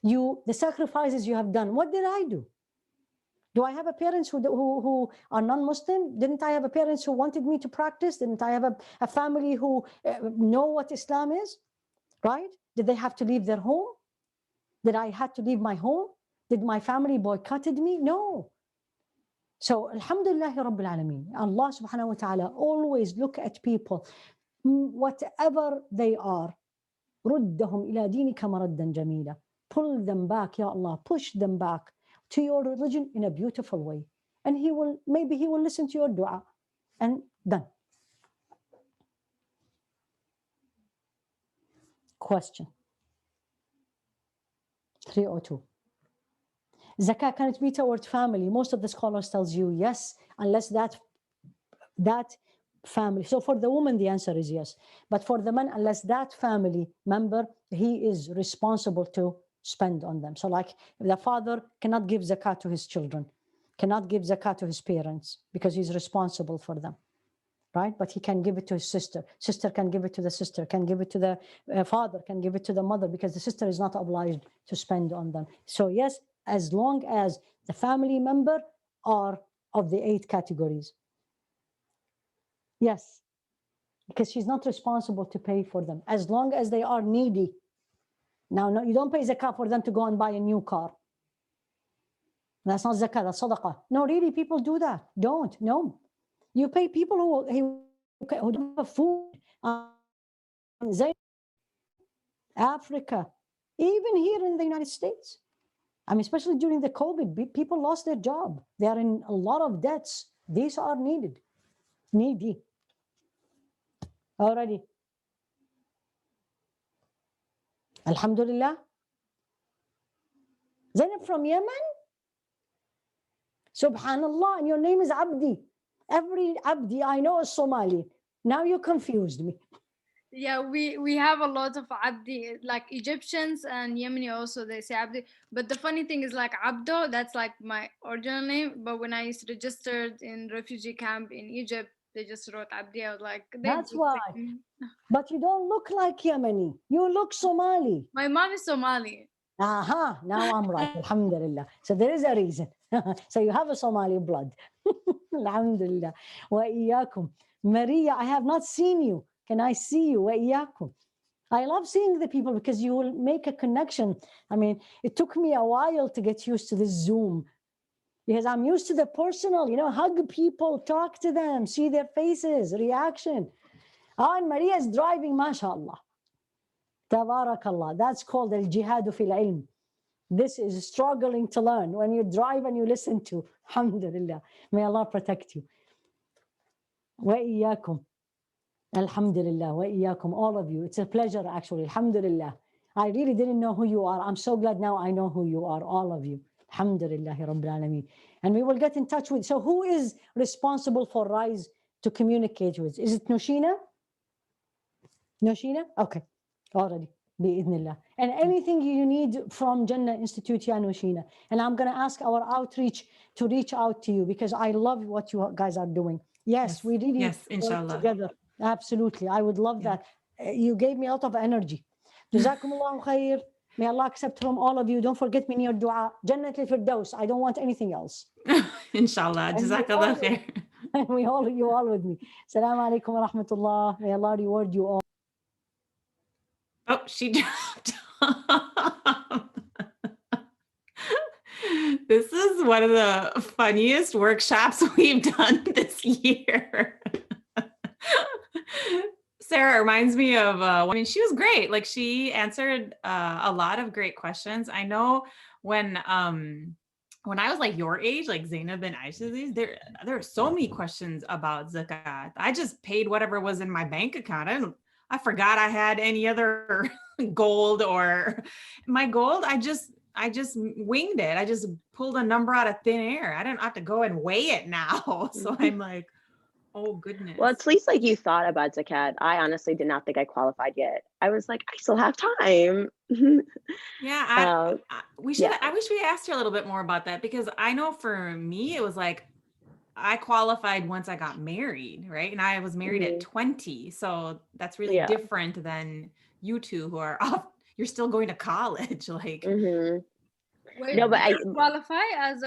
S1: The sacrifices you have done, what did I do? Do I have a parents who are non-Muslim? Didn't I have a parents who wanted me to practice? Didn't I have a family who know what Islam is? Right? Did they have to leave their home? Did I have to leave my home? Did my family boycotted me? No. So, alhamdulillah Rabbil Alameen. Allah subhanahu wa ta'ala always look at people, whatever they are. رُدَّهُمْ إِلَى دِينِكَ مَرَدًّا جَمِيلًا. Pull them back, Ya Allah. Push them back to your religion in a beautiful way. And maybe he will listen to your dua. And done. Question 302. Zakat, can it be toward family? Most of the scholars tells you yes, unless that family. So for the woman, the answer is yes. But for the man, unless that family member, he is responsible to spend on them. So like the father cannot give zakat to his children, cannot give zakat to his parents because he's responsible for them, right? But he can give it to his sister. Sister can give it to the sister, can give it to the father, can give it to the mother, because the sister is not obliged to spend on them. So yes, as long as the family member are of the 8 categories. Yes, because she's not responsible to pay for them, as long as they are needy. Now, no, you don't pay zakat for them to go and buy a new car. That's not zakat, that's sadaqah. No, really, people do that. Don't, no. You pay people who don't have food. Africa, even here in the United States. I mean, especially during the COVID, people lost their job. They are in a lot of debts. These are needy. Already. Alhamdulillah. Zainab from Yemen? Subhanallah, and your name is Abdi. Every Abdi I know is Somali. Now you confused me.
S3: Yeah, we have a lot of Abdi, like Egyptians and Yemeni also, they say Abdi. But the funny thing is, like Abdo, that's like my original name. But when I registered in refugee camp in Egypt, they just wrote Abdi. I was like,
S1: that's why. But you don't look like Yemeni. You look Somali.
S3: My mom is Somali.
S1: Aha, now I'm right. Alhamdulillah. So there is a reason. So you have a Somali blood. Alhamdulillah. Wa iyyakum. Maria, I have not seen you. Can I see you? Wa iyyakum. I love seeing the people because you will make a connection. I mean, it took me a while to get used to the Zoom because I'm used to the personal, hug people, talk to them, see their faces, reaction. And Maria is driving, mashallah. Tabarakallah. That's called al-jihadu fil ilm. This is struggling to learn when you drive and you listen to. Alhamdulillah. May Allah protect you. Wa iyyakum. Alhamdulillah, wa iyyakum, all of you. It's a pleasure, actually. Alhamdulillah. I really didn't know who you are. I'm so glad now I know who you are, all of you. Alhamdulillah, Rabbil Alameen. And we will get in touch with. So, who is responsible for Rise to communicate with? Is it Noshina? Noshina? Okay, already. Bi'idhnillah. And anything you need from Jannah Institute, Ya Noshina. And I'm going to ask our outreach to reach out to you because I love what you guys are doing. Yes, we really
S2: Yes,
S1: work
S2: inshallah.
S1: together. Absolutely. I would love
S2: Yeah.
S1: that. You gave me a lot of energy. Jazakumullahu khair. May Allah accept from all of you. Don't forget me in your dua. Jannat al-Firdaus. I don't want anything else.
S2: Inshallah.
S1: And we
S2: Jazakallah
S1: all-
S2: khair.
S1: And you all with me. Assalamu alaikum wa rahmatullah. May Allah reward you all.
S2: Oh, she dropped. This is one of the funniest workshops we've done this year. Sarah reminds me of, I mean, she was great. Like she answered a lot of great questions. I know when I was like your age, like Zainab and Aisha's age, there are so many questions about zakat. I just paid whatever was in my bank account. I forgot I had any other gold or my gold. I just winged it. I just pulled a number out of thin air. I didn't have to go and weigh it now. So I'm like, oh goodness.
S5: Well, at least like you thought about zakat. I honestly did not think I qualified yet. I was like, I still have time.
S2: Yeah, we should.
S5: yeah.
S2: I wish we asked her a little bit more about that because I know for me it was like I qualified once I got married, right? And I was married at 20, so that's really
S5: Yeah.
S2: different than you two who are off. You're still going to college, like.
S3: Wait,
S5: No, but
S3: do
S5: I-
S3: you qualify as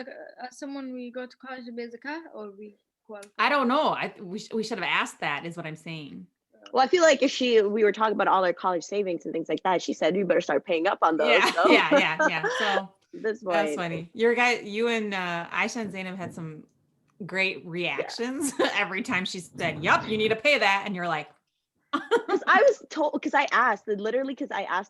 S3: someone we go to college to pay zakat, or we qualify?
S2: I don't know. We should have asked that. Is what I'm saying.
S5: Well, I feel like if we were talking about all our college savings and things like that, she said, you better start paying up on those.
S2: Yeah,
S5: so.
S2: yeah. So
S5: This
S2: that's
S5: point.
S2: funny. You and Aisha and Zainab had some great reactions every time she said, "Yep, you need to pay that," and you're like.
S5: Because I was told, because I asked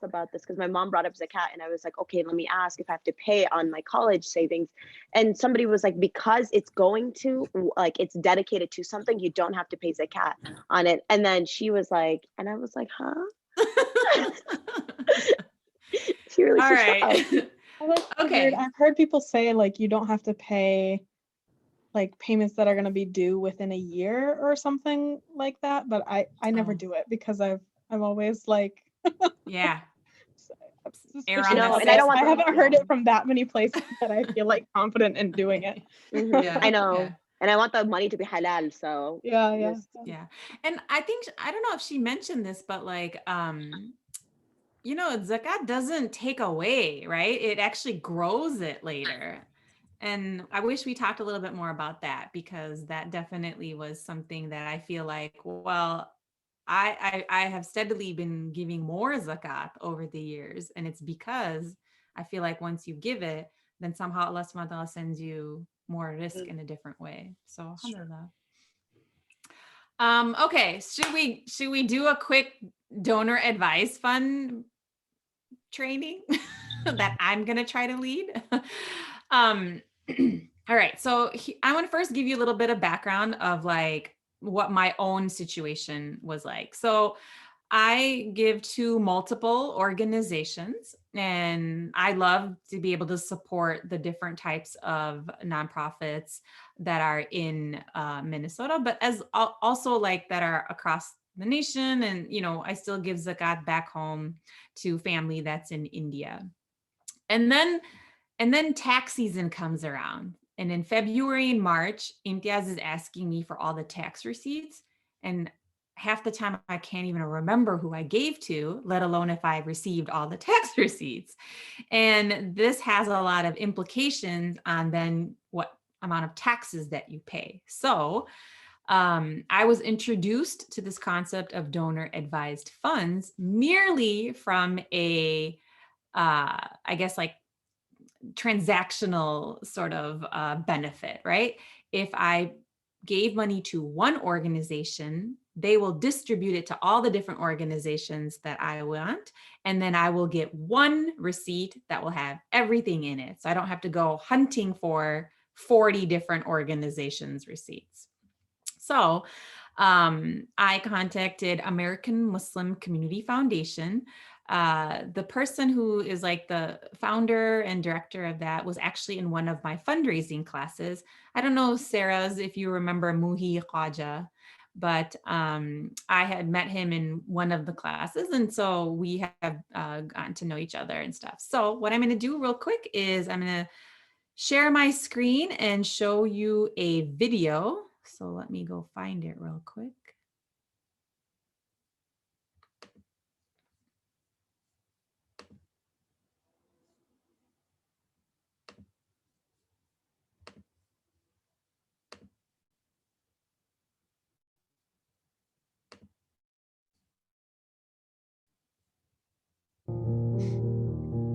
S5: about this because my mom brought up zakat and I was like, okay, let me ask if I have to pay on my college savings. And somebody was like, because it's going to, like, it's dedicated to something, you don't have to pay zakat on it. And then she was like, and I was like, huh? She really
S2: All right. Okay.
S6: I've heard people say like you don't have to pay like payments that are going to be due within a year or something like that, but I never do it because I've always like
S2: yeah.
S6: I
S5: haven't
S6: heard it from that many places that I feel like confident in doing it.
S2: Yeah,
S5: I know.
S2: yeah.
S5: And I want the money to be halal, so
S6: yeah.
S2: And I don't know if she mentioned this, but like zakat doesn't take away, right? It actually grows it later. And I wish we talked a little bit more about that because that definitely was something that I feel like, well, I have steadily been giving more zakat over the years. And it's because I feel like once you give it, then somehow Allah subhanahu wa ta'ala sends you more risk in a different way. So alhamdulillah. Okay, should we do a quick donor advice fund training that I'm gonna try to lead? All right, so I want to first give you a little bit of background of like what my own situation was like. So I give to multiple organizations and I love to be able to support the different types of nonprofits that are in Minnesota, but as also like that are across the nation. And, I still give zakat back home to family that's in India. And then tax season comes around. And in February and March, Imtiaz is asking me for all the tax receipts. And half the time I can't even remember who I gave to, let alone if I received all the tax receipts. And this has a lot of implications on then what amount of taxes that you pay. So I was introduced to this concept of donor advised funds merely from I guess like transactional sort of benefit, right? If I gave money to one organization, they will distribute it to all the different organizations that I want. And then I will get one receipt that will have everything in it. So I don't have to go hunting for 40 different organizations' receipts. So I contacted American Muslim Community Foundation. The person who is like the founder and director of that was actually in one of my fundraising classes. I don't know, Sarah's, if you remember Muhi Khaja, but I had met him in one of the classes. And so we have gotten to know each other and stuff. So what I'm going to do real quick is I'm going to share my screen and show you a video. So let me go find it real quick.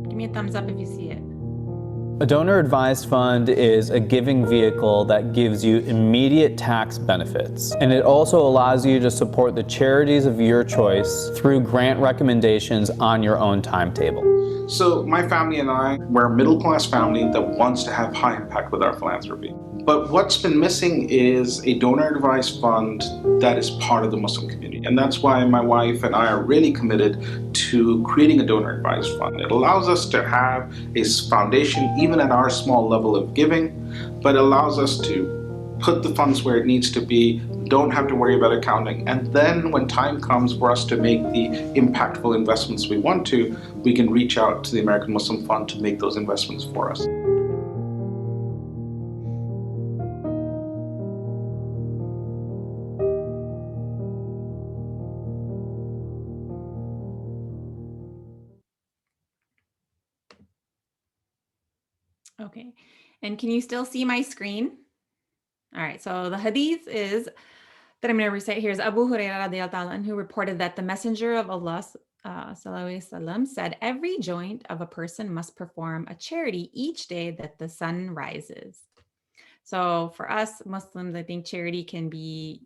S2: Give me a thumbs up if you see it.
S7: A donor advised fund is a giving vehicle that gives you immediate tax benefits, and it also allows you to support the charities of your choice through grant recommendations on your own timetable.
S8: So my family and I, we're a middle-class family that wants to have high impact with our philanthropy. But what's been missing is a donor advised fund that is part of the Muslim community. And that's why my wife and I are really committed to creating a donor advised fund. It allows us to have a foundation even at our small level of giving, but allows us to put the funds where it needs to be, don't have to worry about accounting. And then when time comes for us to make the impactful investments we want to, we can reach out to the American Muslim Fund to make those investments for us.
S2: Okay, and can you still see my screen? All right, so the hadith is that I'm going to recite here is Abu Hurairah radiallahu anhu, who reported that the Messenger of Allah sallallahu said, every joint of a person must perform a charity each day that the sun rises. So for us Muslims, I think charity can be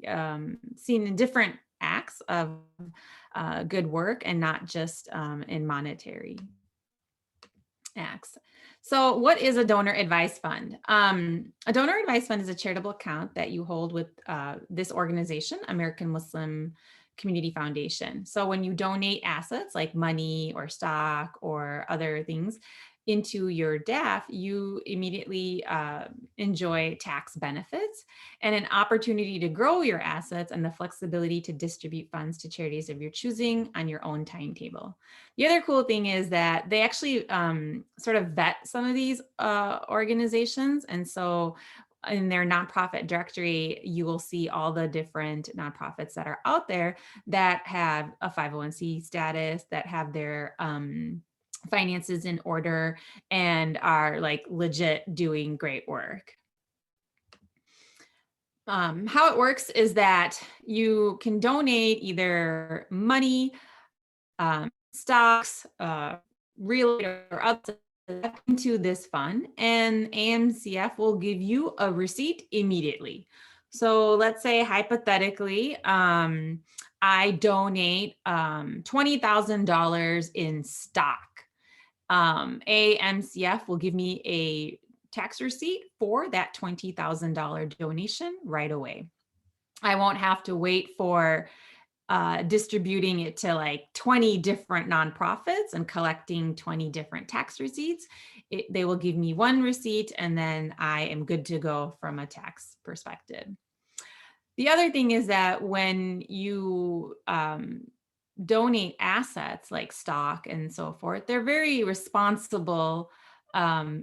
S2: seen in different acts of good work and not just in monetary acts. So what is a donor advised fund? A donor advised fund is a charitable account that you hold with this organization, American Muslim Community Foundation. So when you donate assets like money or stock or other things into your DAF, you immediately enjoy tax benefits and an opportunity to grow your assets and the flexibility to distribute funds to charities of your choosing on your own timetable. The other cool thing is that they actually sort of vet some of these organizations. And so in their nonprofit directory, you will see all the different nonprofits that are out there that have a 501c status, that have their finances in order and are like legit doing great work. How it works is that you can donate either money, stocks, real estate, or other into this fund, and AMCF will give you a receipt immediately. So let's say hypothetically, I donate $20,000 in stock. AMCF will give me a tax receipt for that $20,000 donation right away. I won't have to wait for distributing it to like 20 different nonprofits and collecting 20 different tax receipts. They will give me one receipt and then I am good to go from a tax perspective. The other thing is that when you donate assets like stock and so forth, they're very responsible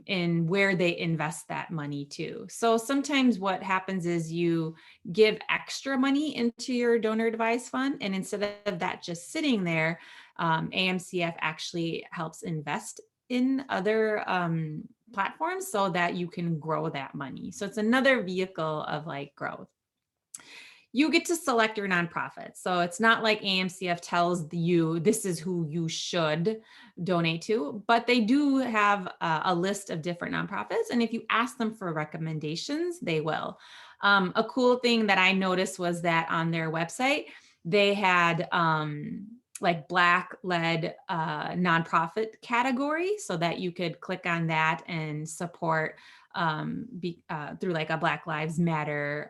S2: in where they invest that money too. So sometimes what happens is you give extra money into your donor advised fund, and instead of that just sitting there, AMCF actually helps invest in other platforms so that you can grow that money. So it's another vehicle of like growth. You get to select your nonprofit. So it's not like AMCF tells you this is who you should donate to, but they do have a list of different nonprofits. And if you ask them for recommendations, they will. A cool thing that I noticed was that on their website, they had like Black-led nonprofit category so that you could click on that and support through like a Black Lives Matter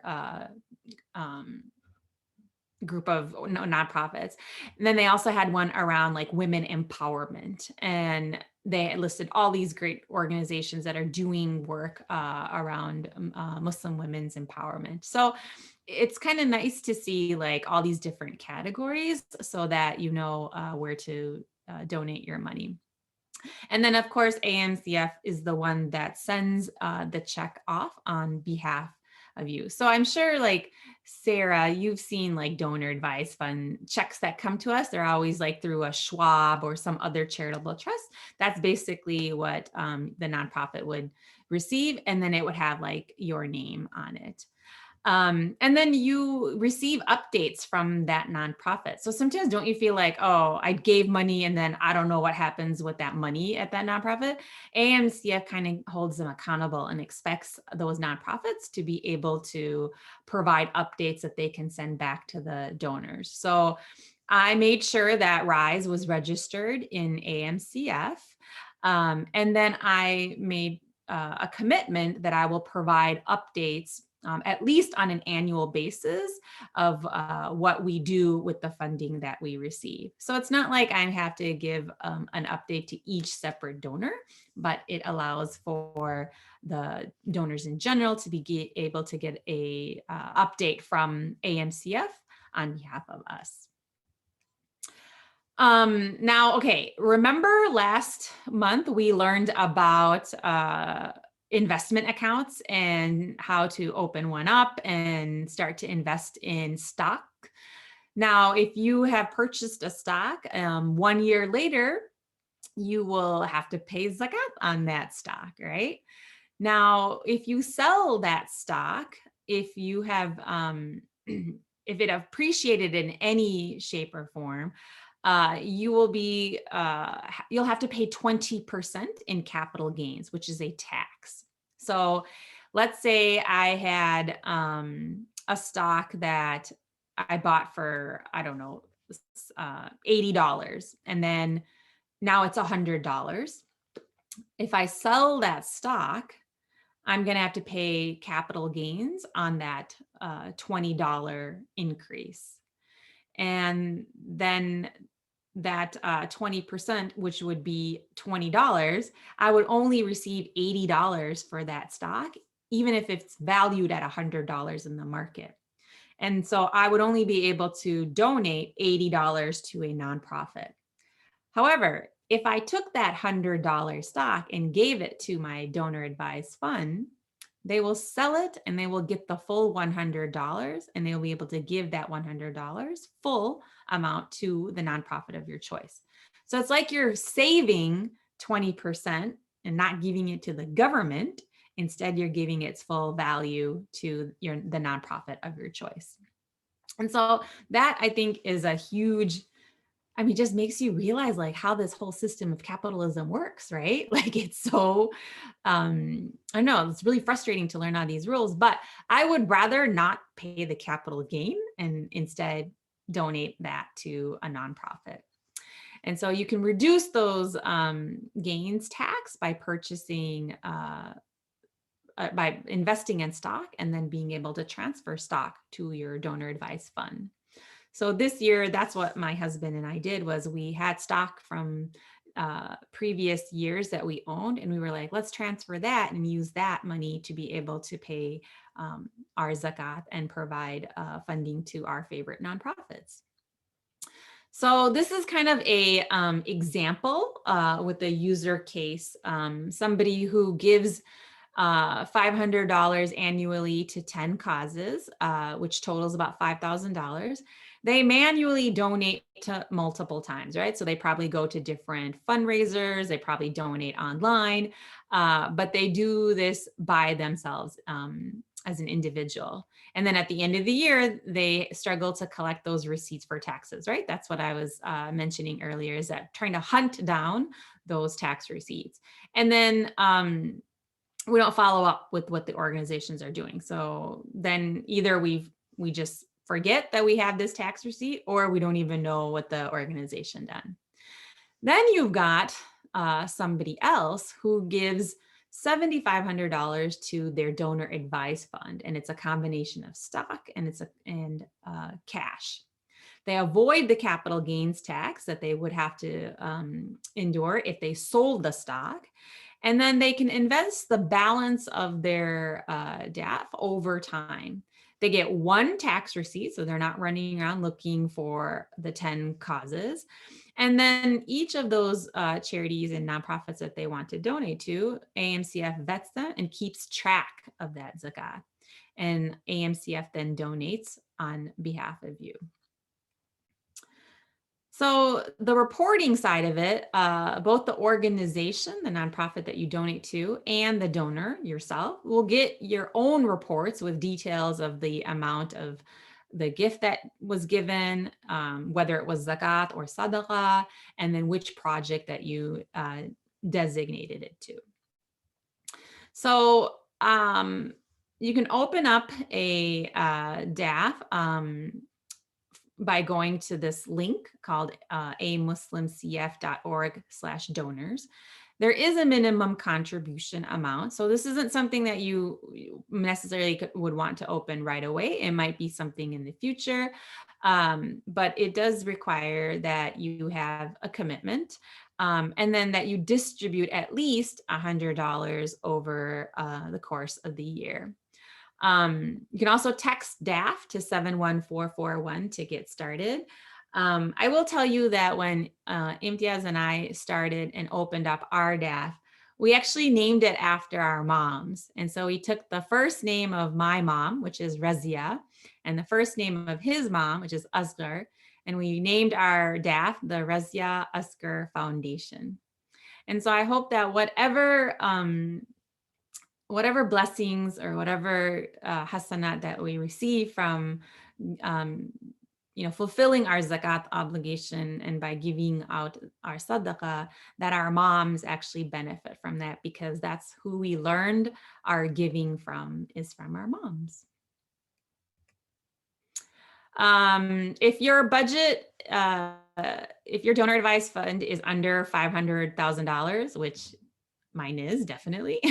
S2: group of nonprofits. And then they also had one around like women empowerment, and they listed all these great organizations that are doing work around Muslim women's empowerment. So it's kind of nice to see like all these different categories so that you know where to donate your money. And then of course, AMCF is the one that sends the check off on behalf of you. So I'm sure like Sarah, you've seen like donor advised fund checks that come to us. They're always like through a Schwab or some other charitable trust. That's basically what the nonprofit would receive. And then it would have like your name on it. And then you receive updates from that nonprofit. So sometimes don't you feel like, oh, I gave money and then I don't know what happens with that money at that nonprofit? AMCF kind of holds them accountable and expects those nonprofits to be able to provide updates that they can send back to the donors. So I made sure that RISE was registered in AMCF. And then I made a commitment that I will provide updates at least on an annual basis of what we do with the funding that we receive. So it's not like I have to give an update to each separate donor, but it allows for the donors in general to be able to get a update from AMCF on behalf of us. Now, okay, remember last month we learned about investment accounts and how to open one up and start to invest in stock. Now, if you have purchased a stock, 1 year later, you will have to pay zakat on that stock, right? Now, if you sell that stock, if you have, if it appreciated in any shape or form, you will be, you'll have to pay 20% in capital gains, which is a tax. So let's say I had a stock that I bought for, I don't know, $80, and then now it's $100. If I sell that stock, I'm going to have to pay capital gains on that $20 increase. And then that 20%, which would be $20, I would only receive $80 for that stock, even if it's valued at $100 in the market. And so I would only be able to donate $80 to a nonprofit. However, if I took that $100 stock and gave it to my donor advised fund, they will sell it and they will get the full $100, and they'll be able to give that $100 full amount to the nonprofit of your choice. So it's like you're saving 20% and not giving it to the government. Instead, you're giving its full value to the nonprofit of your choice. And so that, I think, is a huge, I mean, just makes you realize like how this whole system of capitalism works, right? Like it's so, I know it's really frustrating to learn all these rules, but I would rather not pay the capital gain and instead donate that to a nonprofit. And so you can reduce those gains tax by purchasing, by investing in stock and then being able to transfer stock to your donor advised fund. So this year, that's what my husband and I did, was we had stock from previous years that we owned, and we were like, let's transfer that and use that money to be able to pay our zakat and provide funding to our favorite nonprofits. So this is kind of a example with a user case, somebody who gives $500 annually to 10 causes, which totals about $5,000. They manually donate to multiple times, right? So they probably go to different fundraisers, they probably donate online, but they do this by themselves as an individual. And then at the end of the year, they struggle to collect those receipts for taxes, right? That's what I was mentioning earlier, is that trying to hunt down those tax receipts. And then we don't follow up with what the organizations are doing. So then either we just forget that we have this tax receipt, or we don't even know what the organization done. Then you've got somebody else who gives $7,500 to their donor advised fund, and it's a combination of stock and cash. They avoid the capital gains tax that they would have to endure if they sold the stock. And then they can invest the balance of their DAF over time. They get one tax receipt, so they're not running around looking for the 10 causes. And then each of those charities and nonprofits that they want to donate to, AMCF vets them and keeps track of that zakat. And AMCF then donates on behalf of you. So the reporting side of it, both the organization, the nonprofit that you donate to, and the donor yourself will get your own reports with details of the amount of the gift that was given, whether it was zakat or sadaqah, and then which project that you designated it to. So you can open up a DAF by going to this link called amuslimcf.org/donors. There is a minimum contribution amount. So this isn't something that you necessarily would want to open right away. It might be something in the future, but it does require that you have a commitment and then that you distribute at least $100 over the course of the year. You can also text DAF to 71441 to get started. I will tell you that when Imtiaz and I started and opened up our DAF, we actually named it after our moms. And so we took the first name of my mom, which is Razia, and the first name of his mom, which is Asghar, and we named our DAF the Razia Asghar Foundation. And so I hope that whatever blessings or whatever hasanat that we receive from, fulfilling our zakat obligation and by giving out our sadaqah, that our moms actually benefit from that, because that's who we learned our giving from, is from our moms. If your budget, if your donor advised fund is under $500,000, which mine is definitely,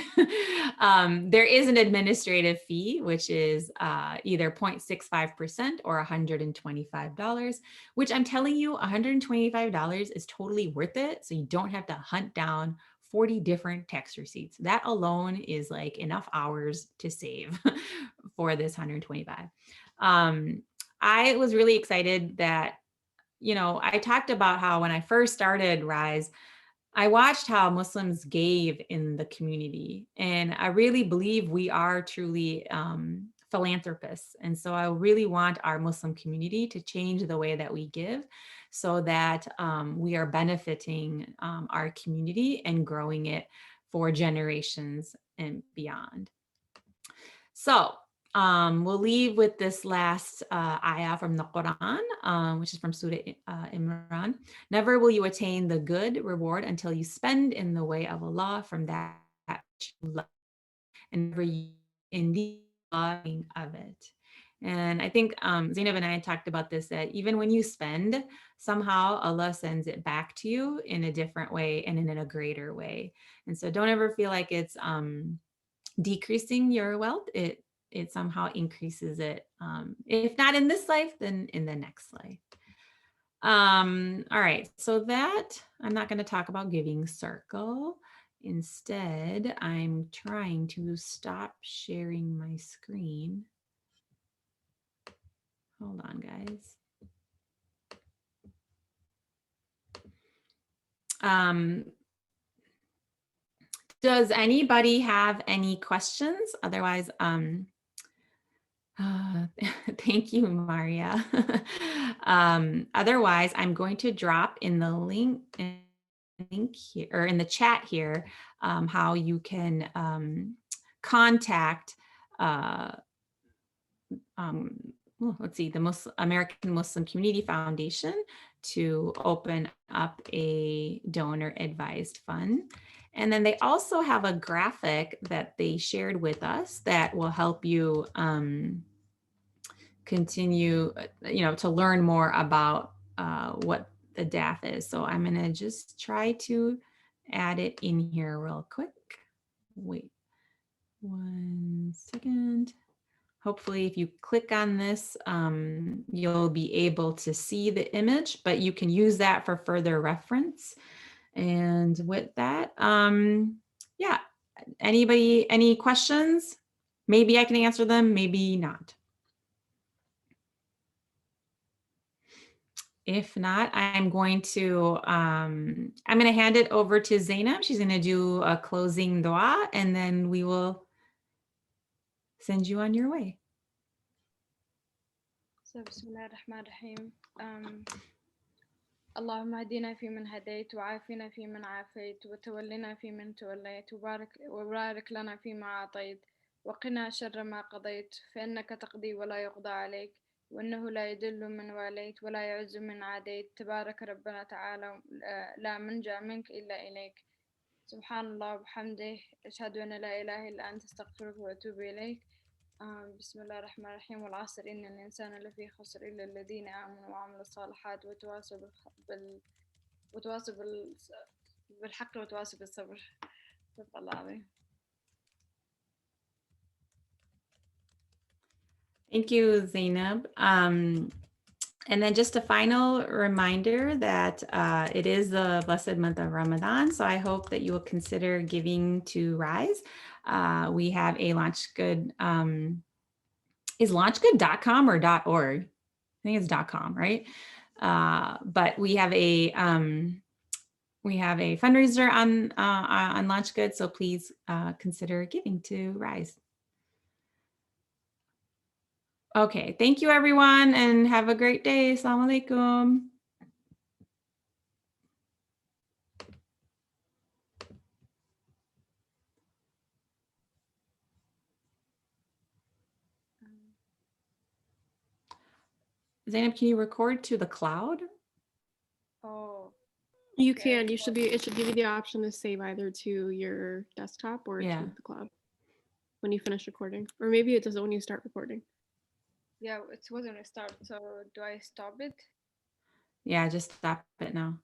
S2: there is an administrative fee, which is either 0.65% or $125, which I'm telling you, $125 is totally worth it. So you don't have to hunt down 40 different tax receipts. That alone is like enough hours to save for this 125. I was really excited that, I talked about how when I first started Rise, I watched how Muslims gave in the community, and I really believe we are truly philanthropists. And so I really want our Muslim community to change the way that we give, so that we are benefiting our community and growing it for generations and beyond. So we'll leave with this last ayah from the Quran, which is from Surah Imran. Never will you attain the good reward until you spend in the way of Allah from that which you love, and never you indeed loving of it. And I think Zainab and I talked about this, that even when you spend, somehow Allah sends it back to you in a different way and in a greater way. And so don't ever feel like it's decreasing your wealth. It somehow increases it. If not in this life, then in the next life. All right, so that I'm not going to talk about Giving Circle. Instead, I'm trying to stop sharing my screen. Hold on, guys. Does anybody have any questions? Otherwise, thank you, Maria. Otherwise, I'm going to drop in the link here, or in the chat here, how you can contact, let's see, the American Muslim Community Foundation to open up a donor advised fund. And then they also have a graphic that they shared with us that will help you continue, to learn more about what the DAF is. So I'm going to just try to add it in here real quick. Wait 1 second. hopefully if you click on this, you'll be able to see the image, but you can use that for further reference. And with that, yeah, anybody, any questions? Maybe I can answer them, maybe not. If not, I'm going to hand it over to Zainab. She's going to do a closing dua, and then we will send you on your way.
S3: So, Bismillah ar-Rahman ar-Rahim. اللهم اهدنا فيمن هديت وعافنا فيمن عافيت وتولنا فيمن توليت وبارك لنا فيما أعطيت وقنا شر ما قضيت فإنك تقضي ولا يقضى عليك وإنه لا يدل من واليت ولا يعز من عاديت تبارك ربنا تعالى لا منجا منك إلا إليك سبحان الله وبحمده أشهد أن لا إله إلا أنت أستغفرك وأتوب إليك بسم الله الرحمن الرحيم والعصر إن الإنسان لفي خسر إلا الذين آمنوا وعملوا الصالحات وتواصوا بالحق وتواصوا بالصبر. صدق الله العظيم.
S2: Thank you, Zainab. And then just a final reminder that it is the blessed month of Ramadan. So I hope that you will consider giving to Rise. We have a LaunchGood. Is launchgood.com or .org? I think it's .com, right? But we have a fundraiser on LaunchGood. So please consider giving to Rise. Okay, thank you everyone and have a great day. Assalamu alaikum. Zainab, can you record to the cloud?
S3: Oh.
S9: You can. It should give you the option to save either to your desktop or to the cloud when you finish recording. Or maybe it doesn't when you start recording.
S3: Yeah, it wasn't a start. So do I stop it?
S2: Yeah, just stop it now.